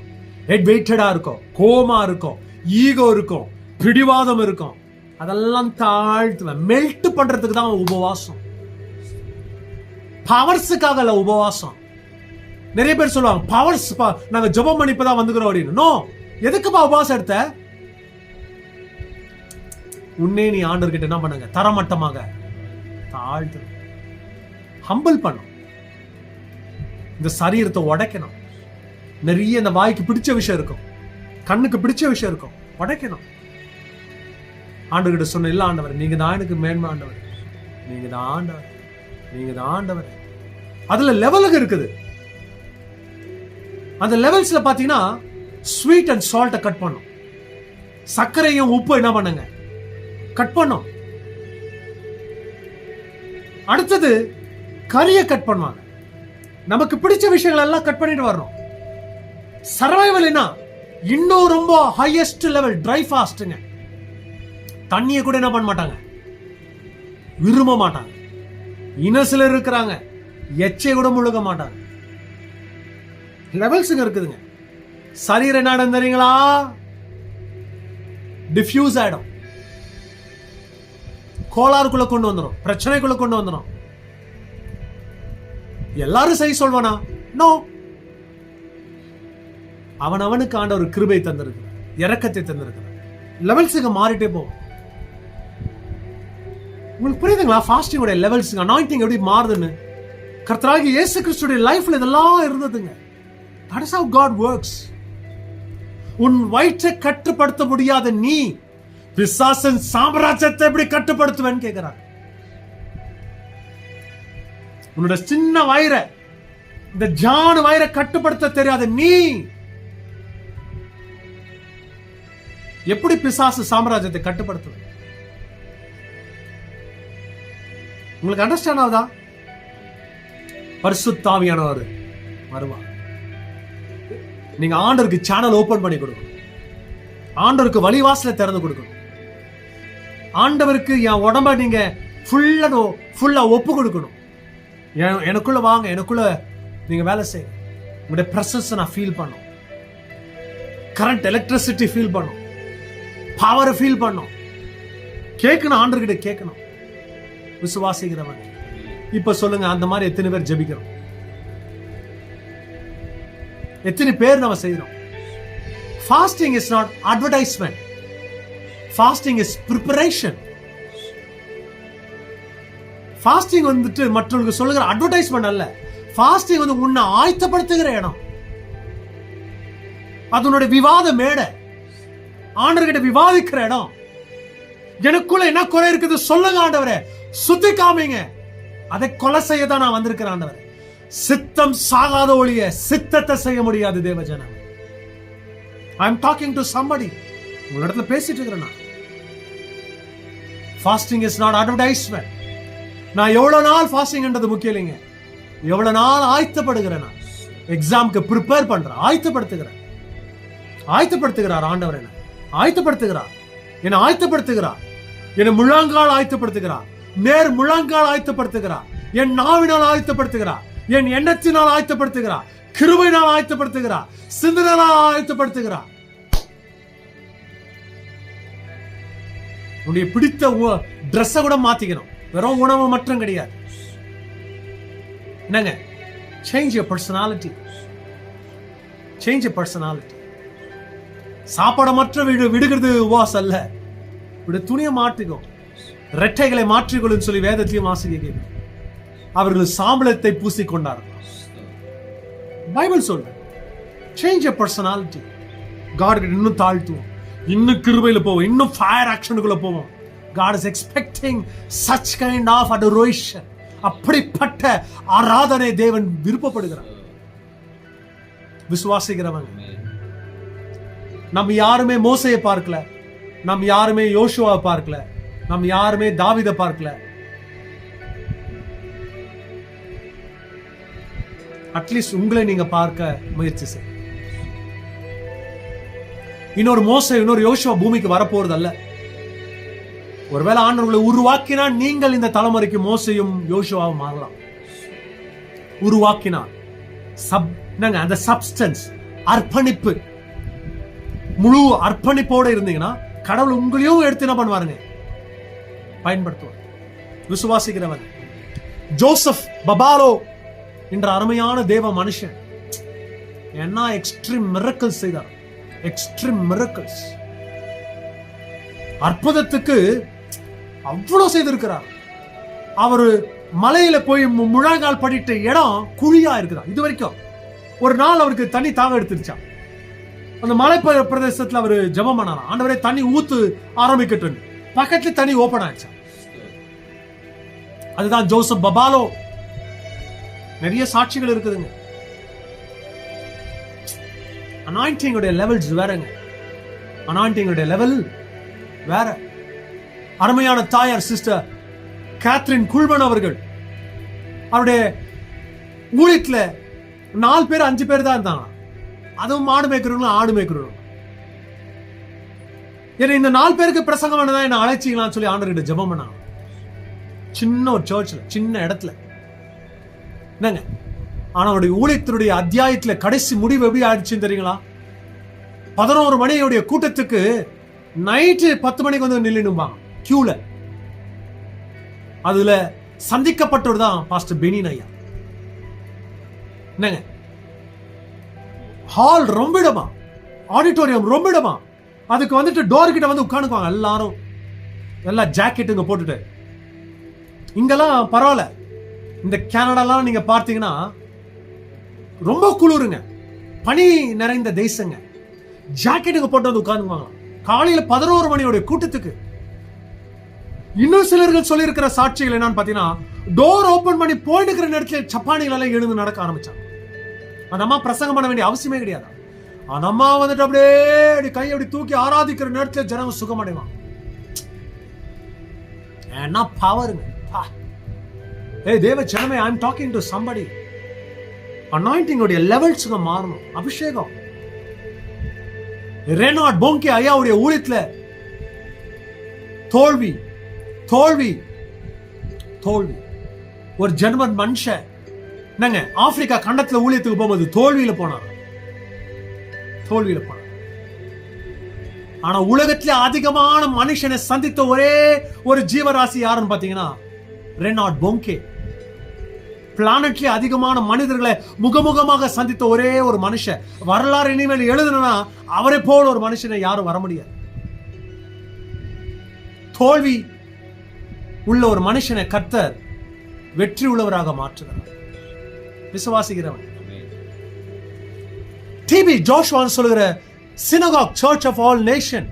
ஹெட் வெயிட்டடா இருக்கும், கோமா இருக்கும், ஈகோ இருக்கும், பிடிவாதம் இருக்கும், அதெல்லாம் தாழ்த்துவேன். மெல்ட் பண்றதுக்கு தான் உபவாசம், பவர்ஸுக்காக இல்ல உபவாசம். நிறைய பேர் சொல்லுவாங்க பவர்ஸ், நாங்க ஜெபம் பண்ணி இப்பதான் வந்துக்கிறோம் அப்படின்னு. நோ, எதுக்குப்பா உபவாசம் எடுத்த? உன்னே நீ ஆண்டவர்கிட்ட என்ன பண்ணுங்க, தரமட்டமாக தாழ்த்து, ஹம்பிள் பண்ணும். இந்த சரீரத்தை உடைக்கணும். நிறைய இந்த வாய்க்கு பிடிச்ச விஷயம் இருக்கும், கண்ணுக்கு பிடிச்ச விஷயம் இருக்கும், உடைக்கணும். ஆண்டவர்கிட்ட சொன்ன, இல்ல ஆண்டவர் நீங்க தான் எனக்கு மேன்மை, ஆண்டவர் நீங்க தான் ஆண்டவர், நீங்க தான் ஆண்டவர். அதுல லெவலுக்கு இருக்குது. அந்த லெவல்ஸ்ல பாத்தீங்கன்னா ஸ்வீட் அண்ட் சால்ட்டை கட் பண்ணும், சர்க்கரையும் உப்பு என்ன பண்ணுங்க, கட் பண்ணும். அடுத்தது கறியை கட் பண்ணுவாங்க. நமக்கு பிடிச்ச விஷயங்கள் எல்லாம் கட் பண்ணிட்டு வரணும். சர்வைவல் என்ன, இன்னும் ரொம்ப ஹையஸ்ட் லெவல் ட்ரை ஃபாஸ்ட்ங்க. தண்ணியை கூட என்ன பண்ண மாட்டாங்க, விரும்ப மாட்டாங்க. இனசில இருக்கிறாங்க, எச்சை கூட முழுக மாட்டாங்க. லெவல்ஸுங்க இருக்குதுங்க. சரீரம் என்ன தெரியுங்களா, டிஃப்யூஸ் ஆயிடும், கோளாறுக்குள்ள கொண்டு வந்துடும், பிரச்சனைக்குள்ள கொண்டு வந்துடும். எல்லாரும் செய்ய சொல்வானா? நோ. அவனுக்கு ஆண்ட ஒரு கிருபை தந்திருக்கிறார், இரக்கத்தை தந்திருக்கிறார். லெவல்ஸுங்க மாறிட்டே போகும். உங்களுக்கு புரியுதுங்களா? ஃபாஸ்டிங்கோட லெவல்ஸ், அனாயிண்டிங் எப்படி மாறுதுன்னு. கர்த்தராகிய இயேசு கிறிஸ்துவோட லைஃப்ல இதெல்லாம் இருந்ததுங்க. That is how God works. உன் வயிற்றை கட்டுப்படுத்த முடியாத நீ பிசாசன் சாம்ராஜ்யத்தை எப்படி கட்டுப்படுத்துவேன்னு கேட்கிறார். உன்னோட சின்ன வயிறை, இந்த ஜான் வயிறை கட்டுப்படுத்த தெரியாத நீ எப்படி பிசாசு சாம்ராஜ்யத்தை கட்டுப்படுத்துவ? உங்களுக்கு அண்டர்ஸ்டாண்ட் ஆகுதா? பரிசுத்தாவியானவர் வருவார். நீங்க ஆண்டவருக்கு சேனல் ஓபன் பண்ணி கொடுக்கணும், ஆண்டவருக்கு வழிவாசலை திறந்து கொடுக்கணும். ஆண்டவருக்கு என் உடம்ப நீங்க ஃபுல்லா ஒப்பு கொடுக்கணும். எனக்குள்ள வாங்க, எனக்குள்ள நீங்க வேலை செய்யுங்க. உங்களுடைய பிரசன்ஸ் நான் ஃபீல் பண்ணும், கரண்ட் எலக்ட்ரிசிட்டி ஃபீல் பண்ணும், பவரை ஃபீல் பண்ணும். கேட்கணும், ஆண்டவர்கிட்ட கேட்கணும். விசுவாசிக்கிறவங்க இப்ப சொல்லுங்க, அந்த மாதிரி எத்தனை பேர் ஜெபிக்கிறோம்? எத்தனை பேர் நம்ம செய்யறோம்? Fasting is not advertisement. Fasting is preparation. Fasting வந்துட்டு மற்றவங்களுக்கு சொல்லுகிற அட்வர்டைஸ்மெண்ட் அல்ல. Fasting வந்து உன்னை ஆயத்தப்படுத்துகிற இடம். அதனுடைய விவாத மேடை, ஆண்டவர்கிட்ட விவாதிக்கிற இடம். எனக்குள்ள என்ன குறை இருக்குது சொல்லுங்க ஆண்டவரே, சுத்தி காமிங்க. அதை கொலை செய்ய தான் நான் வந்திருக்கிறேன் ஆண்டவரே. சித்தம் சாகாத ஒழிய சித்தத்தை செய்ய முடியாது தேவஜனம். I am talking to somebody. உங்களிடத்துல பேசிட்டு இருக்கிறேன் நான். Fasting is not advertisement. நான் எவ்வளவு நாள் ஃபாஸ்டிங் என்றது முக்கியம் இல்லைங்க. எவ்வளவு நாள் ஆயத்தப்படுகிறேன், நான் எக்ஸாமுக்கு ப்ரிப்பேர் பண்றேன், ஆயத்தப்படுத்துகிறார் ஆண்டவர். என்ன ஆயத்தப்படுத்துகிறார், என்னை ஆயத்தப்படுத்துகிறார், என்னை முழங்கால் ஆயத்தப்படுத்துகிறார், நேர் முழங்கால் ஆயத்தப்படுத்துகிறார், என் நாவினால் ஆயத்தப்படுத்துகிறார், என் எண்ணத்தினால் ஆயத்தப்படுத்துகிறார், கிருபையினால் ஆயத்தப்படுத்துகிறார், சிந்தனையால் ஆயத்தப்படுத்துகிறார். உன்னுடைய பிடித்த ட்ரெஸ்ஸை கூட மாத்திக்கணும், வெறும் உணவு மட்டும் கிடையாது. என்னங்க, change your personality, change your personality. சாப்பாட மற்ற விடுகிறது உபவாசம் அல்ல, துணியை மாற்றிக்கோ, ரெட்டைகளை மாற்றிக்கொள்ளுன்னு சொல்லி வேதத்தையும் வாசிக்க. அவர்கள் சாம்பலத்தை பூசிக்கொண்டார்கள். பைபிள் சொல்ற சேஞ்ச் யுவர் பர்சனாலிட்டி. காட் இன்னும் தாழ்த்துவோம், இன்னும் கிருபையில போவோம், இன்னும் ஃபயர் ஆக்ஷனுக்குள்ள போவோம். God is expecting such kind of adoration. அப்படிப்பட்ட ஆராதனை தேவன் விருப்பப்படுகிறார். விசுவாசிக்கிறவங்க, நம்ம யாருமே மோசையை பார்க்கல, நம்ம யாருமே யோசுவாவை பார்க்கல, நம்ம யாருமே தாவீதை பார்க்கல. அட்லீஸ்ட் உங்களை நீங்க பார்க்க முயற்சி செய்ய. இன்னொரு மோசை, இன்னொரு யோசுவா பூமிக்கு வரப்போறது அல்ல. ஒருவேளை ஆண்டவர்களை உருவாக்கினால் நீங்கள் இந்த தலைமுறைக்கு மோசையும் யோசுவாவும் மாறலாம். உருவாக்கினால் அந்த சப்ஸ்டன்ஸ், அர்ப்பணிப்பு, முழு அர்ப்பணிப்போட இருந்தீங்கன்னா கடவுள் உங்களையும் எடுத்து என்ன பண்ணுவாருங்க, பயன்படுத்துவார். விசுவாசிக்கிறவன் ஜோசப் பபாலோ என்ற அருமையான தேவ மனுஷன் என்ன எக்ஸ்ட்ரீம் மிரக்கிள்ஸ் செய்தார். எக்ஸ்ட்ரீம் மிரக்கிள்ஸ், அற்புதத்துக்கு அவ்வளவு செய்திருக்கிறார். அவரு மலையில போய் முழங்கால் படிட்ட இடம் குழியா இருக்குதா. இது வரைக்கும் ஒரு நாள் அவருக்கு தண்ணி தாக எடுத்துருச்சான். அந்த மலை பிரதேசத்துல அவரு ஜெபம் பண்ணாராம், ஆண்டவரே தண்ணி ஊத்து ஆரம்பிக்கட்டும். பக்கத்துல தண்ணி ஓபன் ஆயிடுச்சா. அதுதான் ஜோசப் பபாலோ. நிறைய சாட்சிகள் இருக்குதுங்க. அனாயிண்டிங் உடைய லெவல்ஸ் வேறங்க. அனாயிண்டிங் உடைய லெவல் வேற. அருமையான தாயார் சிஸ்டர் கேத்ரின் குல்மன் அவர்கள், அவருடைய ஊழியத்துல 4 பேர் 5 பேர் தான் இருந்தாங்க. அதுவும் மாடு மேய்க்கிறவங்களும் ஆடு மேய்க்கிறவங்களும். ஏன்னா இந்த 4 பேருக்கு பிரசங்கம் வேணதான் என்ன அழைச்சிக்கலாம்னு சொல்லி ஆண்டவர்கிட்ட ஜெபம் பண்ணாங்க. சின்ன ஒரு சர்ச்ல, சின்ன இடத்துல. என்னங்க, ஆனா அவருடைய ஊழியத்தினுடைய அத்தியாயத்துல கடைசி முடிவு எப்படி ஆயிடுச்சுன்னு தெரியுங்களா? 11 மணியுடைய கூட்டத்துக்கு நைட்டு 10 மணிக்கு வந்து நில்லுவாங்க கியூல. அதுல சந்திக்கப்பட்டவர் தான் பாஸ்டர் பெனின் ஐயா. என்னங்க, ஹால் ரொம்பிடமா, ஆடிட்டோரியம் ரொம்பிடமா. அதுக்கு வந்துட்டு டோர் கிட்ட வந்து உட்காந்துக்குவாங்க எல்லாரும், எல்லா ஜாக்கெட்டுங்க போட்டுட்டு. இங்கெல்லாம் பரவாயில்ல, இந்த கனடாலாம் நீங்க பார்த்தீங்கன்னா ரொம்ப குளிருங்க, பனி நிறைந்த தேசங்க. ஜாக்கெட்டுங்க போட்டு வந்து உட்காந்துக்குவாங்க காலையில 11 மணியோட கூட்டத்துக்கு. இன்னும் சிலர்கள் சொல்லி இருக்கிற சாட்சிகள் என்னன்னு பாத்தீங்கன்னா, டோர் ஓபன் பண்ணி போயிட்டு இருக்கிற நேரத்துல சப்பானிகள் எல்லாம் எழுந்து நடக்க ஆரம்பிச்சாங்க. அந்த அம்மா பிரசங்கம் பண்ண வேண்டிய அவசியமே கிடையாது. அந்த அம்மா வந்துட்டு அப்படியே கை அப்படி தூக்கி ஆராதிக்கிற நேரத்துல ஜனங்க சுகமடைவாங்க. என்ன பவருங்க. ஏய் தேவ ஜனமே, I am talking to somebody. Anointing உடைய லெவல்ஸ்ங்க மாறணும். அபிஷேகம். ரெனார்ட் போங்கே ஐயாவுடைய ஊழியத்துல தோல்வி தோல்வி தோல்வி. ஒரு ஜெர்மன் மனுஷன் என்னங்க ஆப்பிரிக்கா கண்டத்துல ஊழியத்துக்கு போகும்போது தோல்வியில போனார். ஆனா உலகத்துல அதிகமான மனுஷனை சந்தித்த ஒரே ஒரு ஜீவராசி யாருன்னு பாத்தீங்கன்னா ரெனார்ட் போங்கே. பிளானட்ல அதிகமான மனிதர்களை முகமுகமாக சந்தித்த ஒரே ஒரு மனுஷன். வரலாறு இனிமேல் எழுதணும்னா அவரை போல ஒரு மனுஷனை யாரும் வர முடியாது. தோல்வி உள்ள ஒரு மனுஷனை கர்த்தர் வெற்றி உள்ளவராக மாற்றுகிறார். விசுவாசிக்கிறவன். டிபி ஜோஷுவா சொல்லுகிற synagogue church of all nation.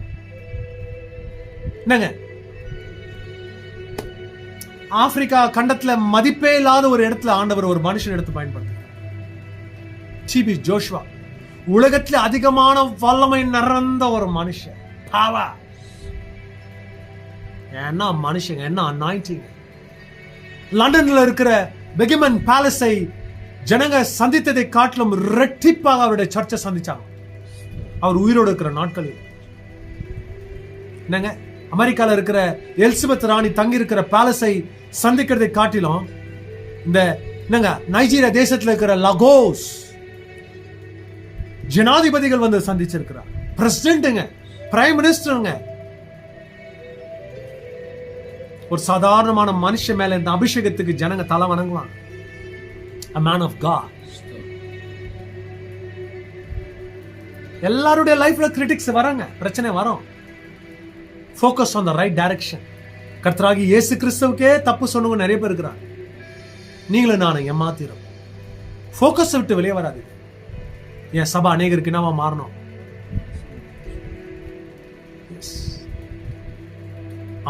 என்னங்க, ஆப்பிரிக்கா கண்டத்துல மதிப்பே இல்லாத ஒரு இடத்துல ஆண்டவர் ஒரு மனுஷன் எடுத்து பயன்படுத்த. டிபி ஜோஷுவா உலகத்துல அதிகமான வல்லமை நிறைந்த ஒரு மனுஷன். என்ன மனுஷங்க, என்ன அனாயிண்டிங். லண்டன்ல இருக்கிற பெகிமன் பேலஸை ஜனங்க சந்தித்ததை காட்டிலும் ரெட்டிப்பாக அவருடைய சர்ச்சை சந்திச்சாங்க அவர் உயிரோடு இருக்கிற நாட்களில். என்னங்க, அமெரிக்கால இருக்கிற எலிசபெத் ராணி தங்கி இருக்கிற பேலஸை சந்திக்கிறதை காட்டிலும் இந்த என்னங்க நைஜீரியா தேசத்துல இருக்கிற லகோஸ் ஜனாதிபதிகள் வந்து சந்திச்சிருக்கிறார். பிரசிடென்ட்ங்க, பிரைம் மினிஸ்டருங்க. ஒரு சாதாரணமான மனுஷன் மேல இந்த அபிஷேகத்துக்கு ஜனங்க தலை வணங்குவாங்க. A man of God. எல்லாருடைய லைஃப்ல கிரிட்டிக்ஸ் வராங்க, பிரச்சனை வரும். Focus on the right direction. கர்த்தராகி இயேசு கிறிஸ்துவுக்கே தப்பு சொன்னவங்க நிறைய பேர் இருக்கிறாங்க. நீங்களும் நானும் ஏமாத்திரும். ஃபோக்கஸ் விட்டு வெளியே வராது. என் சபை அநேகருக்கு என்னவா மாறணும்.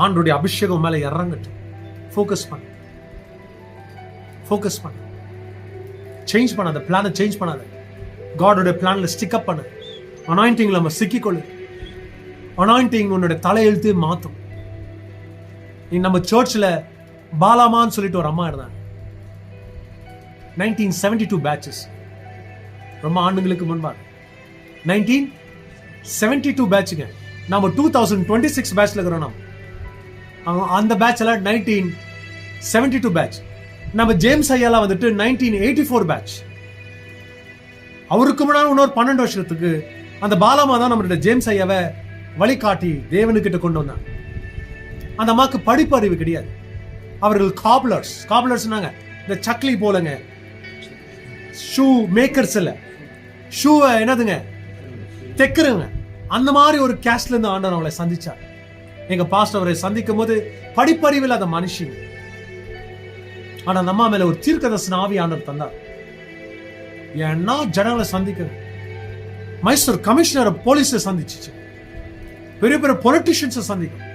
ஆண்டோடைய அபிஷேகம் மேல இறங்கட்டும். ஃபோக்கஸ் பண்ணு, ஃபோக்கஸ் பண்ணு. சேஞ்ச் பண்ணாத, பிளானை சேஞ்ச் பண்ணாத. காடோட பிளான்ல ஸ்டிக் அப் பண்ணு. அனாயிண்டிங்ல நம்ம சிக்கிக்கொள்ளு. அனாயிண்டிங் உன்னுடைய தலையெழுத்து மாத்தும். நம்ம சர்ச்ல பாலாமான்னு சொல்லிட்டு ஒரு அம்மா இருந்தாங்க. 1972 பேட்சஸ், ரொம்ப ஆண்டுகளுக்கு முன்பாக 1972 பேட்சுங்க. நம்ம 2026 பேட்ச்ல இருக்கிறோம். நம்ம அந்த பேட்ச்ல 1972 பேட்ச். நம்ம ஜேம்ஸ் ஐயாலாம் வந்துட்டு 1984 பேட்ச். அவருக்கு முன்னாடி இன்னொரு 12 வருஷத்துக்கு அந்த பாலாமா தான் நம்மளுடைய ஜேம்ஸ் ஐயாவை வழிகாட்டி தேவனுக்கிட்ட கொண்டு வந்தாங்க. அந்த அம்மாக்கு படிப்பு அறிவு கிடையாது. அவர்கள் காப்லர்ஸ்னாங்க இந்த சக்லி போலங்க, ஷூ மேக்கர்ஸ் இல்ல, ஷூவை என்னதுங்க தைக்கிறவங்க. அந்த மாதிரி ஒரு கேஸ்ட்ல இருந்து ஆண்டவர் அவளை சந்திச்சார். எங்க பாஸ்டர் அவரை சந்திக்கும் போது படிப்பறிவு இல்லாத மனுஷன், ஆனா அந்த அம்மா மேல ஒரு தீர்க்கதரிசன ஆவி ஆண்டவர் தந்தார். ஏன்னா ஜனங்களை சந்திக்க மைசூர் கமிஷனர் போலீஸை சந்திச்சு, பெரிய பெரிய பொலிட்டிஷியன்ஸை சந்திக்கும்.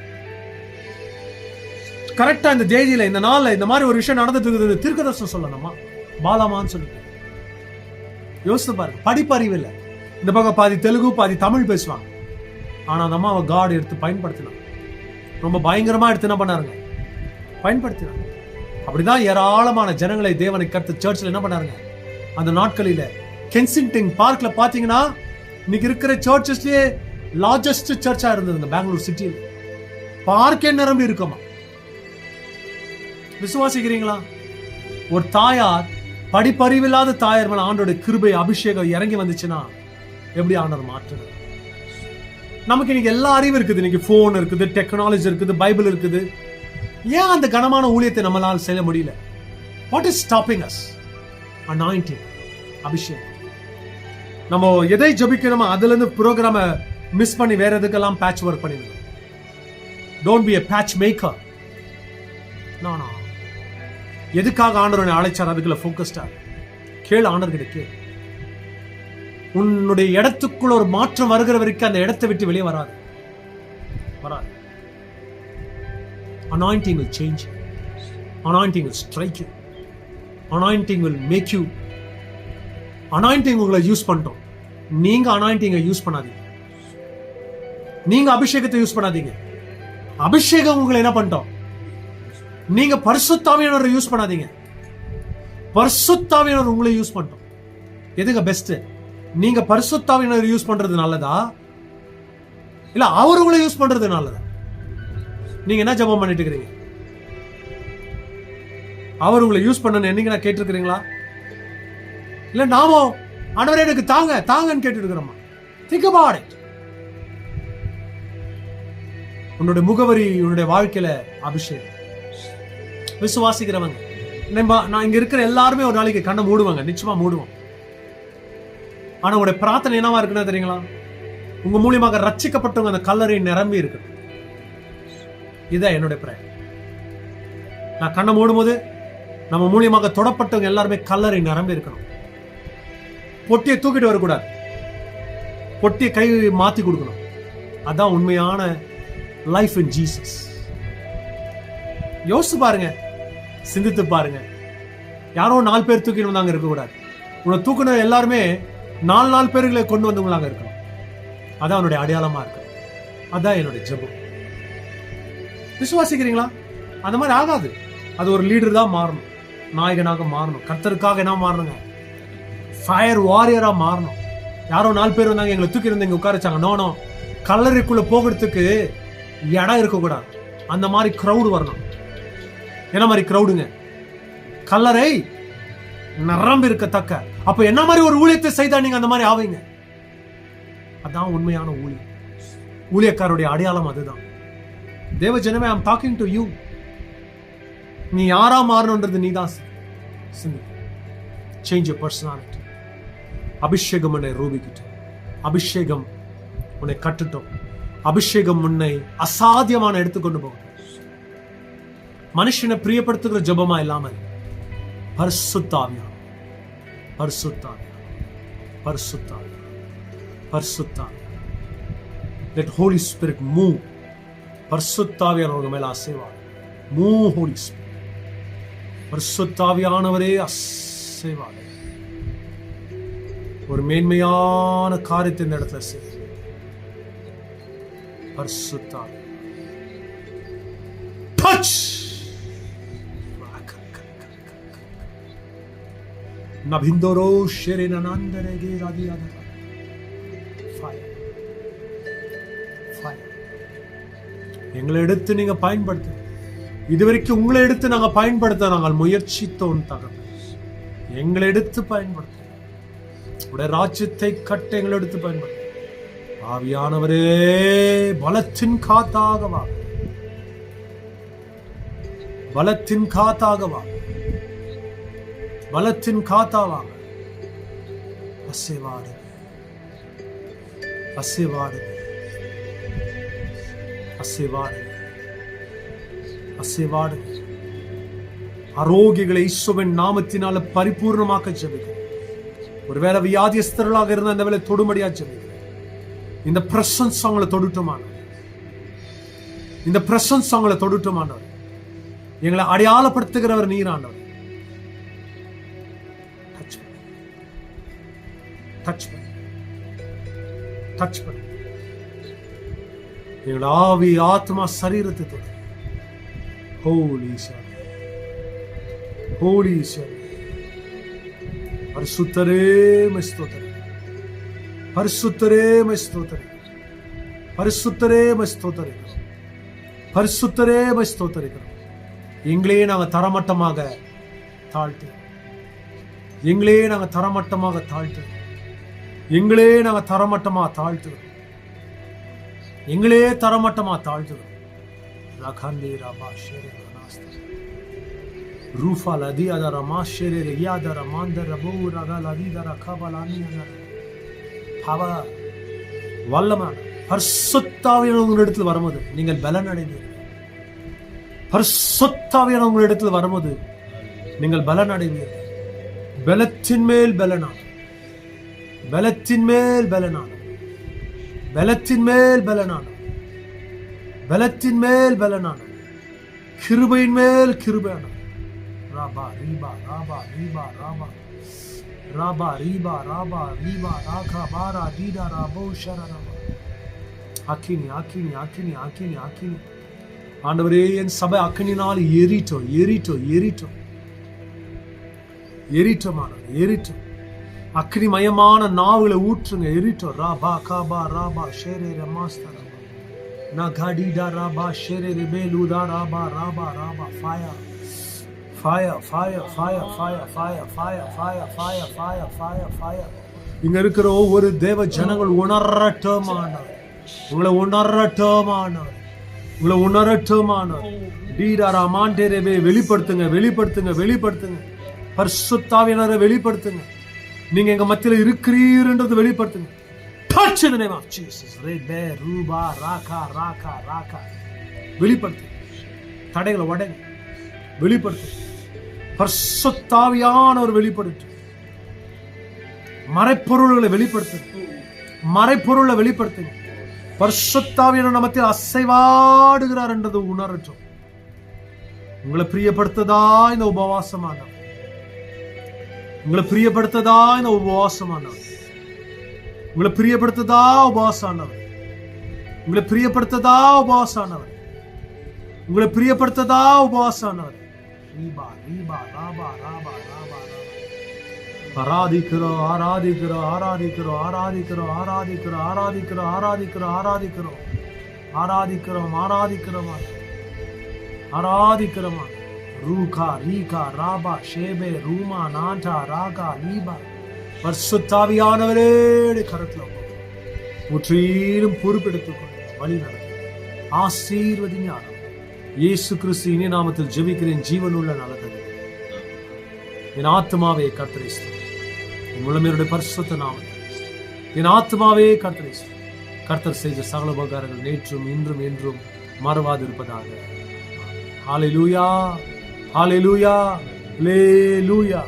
கரெக்டா இந்த தேதியில இந்த நாள்ல இந்த மாதிரி ஒரு விஷயம் நடந்துட்டு இருக்குது, தீர்க்கதரிசனம் சொல்லணுமா பாலாமான்னு சொல்லி யோசித்து பாருங்க. படிப்பறிவு இல்லை. இந்த பக்கம் பாதி தெலுங்கு பாதி தமிழ் பேசுவாங்க. ஆனா அந்த அம்மாவை காட் எடுத்து பயன்படுத்தினாங்க. ரொம்ப பயங்கரமா எடுத்து என்ன பண்ணாருங்க பயன்படுத்தினாங்க. அப்படிதான் ஏராளமான ஜனங்களை தேவனை கர்த்தர் சர்ச்சில் என்ன பண்ணாருங்க. அந்த நாட்களில கென்சிங்டன் பார்க்ல பாத்தீங்கன்னா இன்னைக்கு இருக்கிற சர்ச்சஸ்லயே லார்ஜஸ்ட் சர்ச்சா இருந்ததுங்க பெங்களூர் சிட்டியில். பார்க்கே நிரம்பி இருக்குமா. விசுவாசிக்கிறீங்களா? ஒரு தாயார், படிப்பறிவில்லாத தாயார் மேல ஆண்டோட கிருபை அபிஷேகம் இறங்கி வந்துச்சுன்னா எப்படி ஆண்டவர் மாற்றுறது? நமக்கு இன்னைக்கு எல்லா அறிவும் இருக்குது. இன்னைக்கு போன் இருக்குது, டெக்னாலஜி இருக்குது, பைபிள் இருக்குது. ஏன் அந்த கனமான ஊழியத்தை நம்மளால் செய்ய முடியல? What is stopping us? Anointing, அபிஷேகம். நம்ம எதை ஜபிக்கணுமோ அதுல இருந்து ப்ரோக்ராம மிஸ் பண்ணி வேற எதுக்கெல்லாம் பேட்ச் ஒர்க் பண்ணிடுங்க. Don't be a patch maker. நானா எதுக்காக ஆண்டவரை அழைச்சார் அதுக்குள்ள ஃபோக்கஸ்டா கேளு. ஆண்டவர்கிட்ட கேளு. உன்னுடைய இடத்துக்குள்ள ஒரு மாற்றம் வருகிற வரைக்கும் அந்த இடத்தை விட்டு வெளியே வராது. Anointing will change you. Anointing will strike you. Anointing will make you. Anointing உங்களை யூஸ் பண்ணிட்டோம். நீங்க anointing யூஸ் பண்ணாதீங்க. நீங்க அபிஷேகத்தை யூஸ் பண்ணாதீங்க. அபிஷேகம் உங்களை என்ன பண்ணிட்டோம்? நீங்க பரிசுத்த ஆவியானவரை யூஸ் பண்ணாதீங்க. பரிசுத்த ஆவியானவர் உங்களை யூஸ் பண்ணிட்டோம். எதுங்க பெஸ்ட்? நீங்க பரிசுத்த ஆவியானவரை யூஸ் பண்றது நல்லதா இல்ல அவர் உங்களை யூஸ் பண்றது நல்லதா? நீங்க என்ன ஜெபம் பண்ணிட்டு இருக்கீங்க? அவர் உங்களை யூஸ் பண்ணணும் என்னைக்கு நான் கேட்டிருக்கிறீங்களா? இல்ல நாமோ ஆண்டவரே எனக்கு தாங்கன்னு கேட்டு இருக்கிறோமா? Think about it. உன்னுடைய முகவரி, உன்னுடைய வாழ்க்கையில அபிஷேகம். விசுவாசிக்கிறவங்க நான் இங்க இருக்கிற எல்லாருமே ஒரு நாளைக்கு கண்ணை மூடுவாங்க, நிச்சயமா மூடுவோம். ஆனா உங்களுடைய பிரார்த்தனை என்னவா இருக்குன்னா தெரியுங்களா? உங்க மூலியமாக ரட்சிக்கப்பட்டவங்க அந்த கல்லறை நிரம்பி இருக்கு. இதுதான் என்னுடைய பிரேயர். நான் கண்ணை மூடும் போது நம்ம மூலியமாக தொடப்பட்டவங்க எல்லாருமே கல்லறை நிரம்பி இருக்கணும். பொட்டியை தூக்கிட்டு வரக்கூடாது, பொட்டியை கை மாத்தி கொடுக்கணும். அதான் உண்மையான லைஃப் இன் ஜீசஸ். யோசிச்சு பாருங்க, சிந்தித்து பாருங்க. யாரோ 4 பேர் தூக்கிட்டு வந்தாங்க இருக்கக்கூடாது. உன்னை தூக்குன எல்லாருமே 4 பேர்களை கொண்டு வந்தவங்களாங்க இருக்கணும். அதான் அவனுடைய அடையாளமா இருக்கு. அதான் என்னுடைய ஜெபம். விசுவாசிக்கிறீங்களா? அந்த மாதிரி ஆகாது. அது ஒரு லீடர் தான் மாறணும், நாயகனாக மாறணும், கர்த்தருக்காக என்ன மாறணுங்க, ஃபயர் வாரியரா மாறணும். யாரோ 4 பேர் வந்தாங்க, எங்களை தூக்கி இருந்து இங்க உட்கார வச்சாங்க. நோனோ, கல்லறைக்குள்ள போகிறதுக்கு இடம் இருக்கக்கூடாது. அந்த மாதிரி கிரௌடு வரணும். என்ன மாதிரி கிரௌடுங்க? கல்லறை நிரம்பி இருக்கத்தக்க. அப்ப என்ன மாதிரி ஒரு ஊழியத்தை செய்தா நீங்க அந்த மாதிரி ஆவீங்க? அதான் உண்மையான ஊழியம். ஊழியக்காரருடைய அடையாளம் அதுதான். தேவ ஜனமே, I am talking to you. நீ யாரா மாறணும்ன்றது நீ தான் சிந்தி. Change your personality. அபிஷேகம் உன்னை ரூபிக்கிட்டோம். அபிஷேகம் உன்னை கட்டுட்டோம். அபிஷேகம் உன்னை அசாத்தியமான எடுத்துக்கொண்டு போகட்டும். மனுஷனை பிரியப்படுத்துகிற ஜெபமா இல்லாமல் பரிசுத்த ஆவியானவர், பரிசுத்த ஆவியானவர், பரிசுத்த ஆவியானவர், பரிசுத்த ஆவியானவர். Let Holy Spirit move. பரிசுத்த ஆவியானவர் மேல அசைவார். Move Holy Spirit. பரிசுத்த ஆவியானவரே அசைவார். ஒரு மேன்மையான காரியத்தை இந்த இடத்துல செய். பரிசுத்த ஆவியானவர். Touch. நபிந்தோரோ ஷெரின நந்தரகே ராதியாதா. Fire. Fire. எங்களை எடுத்து நீங்க பயன்படுத்து. இதுவரைக்கும் உங்களை எடுத்து நாங்க பயன்படுத்த நாங்கள் முயற்சித்தோம் தகவல். எங்களை எடுத்து பயன்படுத்த, உடைய ராஜ்யத்தை கட்ட எங்களை எடுத்து பயன்படுத்த. ஆவியானவரே, பலத்தின் காத்தாக வா, பலத்தின் காத்தாக வா, பலத்தின் காத்தாவாங்க. அசைவாடு, அசைவாடு, அசைவாடு, அசைவாடு. ஆரோக்கியங்களை இயேசுவின் நாமத்தினால பரிபூர்ணமாக்க ஜெபிக்கிறேன். ஒருவேளை வியாதியஸ்தர்களாக இருந்த அந்த வேலை தொடுமடியா ஜெபிக்கிறேன். இந்த பிரசன்ஸ் அவங்களை தொடுட்டுமானவர், இந்த பிரசன்ஸ் அவங்களை தொடுட்டுமானவர். எங்களை அடையாளப்படுத்துகிறவர் நீராண்டவர். டச் பண்ணு, டச் பண்ணு. எங்களோட ஆவி, ஆத்மா, சரீரத்தை தொடு. ஹோலி ஈஸ்வரே, ஹோலி ஈஸ்வரே, பரிசுத்தரே மை ஸ்தோத்திரம், பரிசுத்தரே மை ஸ்தோத்திரம், பரிசுத்தரே மை ஸ்தோத்திரம், பரிசுத்தரே மை ஸ்தோத்திரம். எங்களே நாங்க தரமட்டமாக தாழ்த்து, எங்களே நாங்க தரமட்டமாக தாழ்த்து, எங்களே நாங்க தரமட்டமா தாழ்த்துகிறோம், எங்களே தரமட்டமா தாழ்த்துகிறோம். ரகந்தே ரபா ஷேரே நாஸ்த ரூஃபா லதியா ரமா ஷேரே ரியாத ரமாந்த ரபூ ரகா லதிதா ரகபலானி பவ வல்லமான பரிசுத்த ஆவியானவர் உங்களிடத்தில் வரும்போது நீங்கள் பலன் அடைவீர்கள். பரிசுத்த ஆவியானவர் உங்களிடத்தில் வரும்போது நீங்கள் பலன் அடைவீர்கள். பலத்தின் மேல் பலனான, பலத்தின் மேல் பலனான, பலத்தின் மேல் பலனான, பலத்தின் மேல் பலனான, கிருபையின் மேல் கிருபையான. ராபா ரீபா ராபா ரீபா ராபா ராபா ரீபா ராபா ரீபா ராகா பாரா தீடா ராபோ ஷரரபா. அக்கினி அக்கினி அக்கினி அக்கினி அக்கினி. ஆண்டவரே, என் சபை அக்கினினால் எரிட்டோம் எரிட்டோம் எரிட்டோம் எரிட்டோம். எரிட்டோம். அக்னிமயமான நாவுகளை ஊற்றுங்க, எரிட்டோம். ராபா காபா ராபா ஷேரே ரமாஸ்தரா நகடிடா ராபா ஷேரே ரிபேலுடா ராபா ராபா ராபா. Fire fire fire fire fire fire fire fire fire fire fire fire. இங்க இருக்கிற ஒவ்வொரு தேவ ஜனங்கள் உணரட்டமானவர், உங்களை உணரட்டமானவர், உங்களை உணரட்டமானவர். டீடாரா மாண்டேரவே வெளிப்படுத்துங்க, வெளிப்படுத்துங்க, வெளிப்படுத்துங்க. பரிசுத்தாவியானவரை வெளிப்படுத்துங்க. நீங்க எங்க மத்தியில இருக்கிறீர்ன்றது வெளிப்படுத்துங்க. Touch in the name of Jesus. Rebe ruba raka raka raka. வெளிப்படுத்து. தடைகளை உடைங்க, வெளிப்படுத்து. பரிசுத்தாவியானவர் வெளிப்படுத்து. மறைப்பொருள்களை வெளிப்படுத்து, மறைப்பொருளை வெளிப்படுத்துங்க. பரிசுத்தாவியானவர் நமத்தில் அசைவாடுகிறார் என்றது உணரட்டும். உங்களை பிரியப்படுத்ததா இந்த உபவாசமானவர், உங்களை பிரியப்படுத்ததா இந்த உபவாசமானவர், உங்களை பிரியப்படுத்ததா உபவாசானவர், உங்களை பிரியப்படுத்ததா உபவாசானவர், உங்களை பிரியப்படுத்ததா உபவாசானவர். ரீபா ரீபா ராபா ராபா ராபா ஆராதிக்கிறோம் ஆராதிக்கிறோம் ஆராதிக்கிறோம் ஆராதிக்கிறோம் ஆராதிக்கிறோம் ஆராதிக்கிறோம் ஆராதிக்கிறோம் ஆராதிக்கிறோம் ஆராதிக்கிறோம் ஆராதிக்கிறோம் ஆராதிக்கிறோம். ரூகா ரீகா ராபா ஷேபே ரூமா நாட்டா ராகா லீபா. பரிசுத்தாவியானவரே கரத்தில் முற்றிலும் பொறுப்பெடுத்துக்கொண்டு வழி நடத்தும் ஆசீர்வதிங்க. இயேசு கிறிஸ்து இனி நாமத்தில் ஜெபிக்கிறேன் ஜீவனுள்ள நல்லது. என் ஆத்மாவே கர்த்தரை ஸ்தோத்திரி, என் முழுமையுடைய பரிசுத்த நாமத்தில் என் ஆத்மாவே கர்த்தரை ஸ்தோத்திரி. கர்த்தர் செய்த சகல உபகாரங்கள் நேற்றும் இன்றும் என்றும் மறவாதிருப்பதாக. ஹல்லேலூயா ஹல்லேலூயா ஹல்லேலூயா.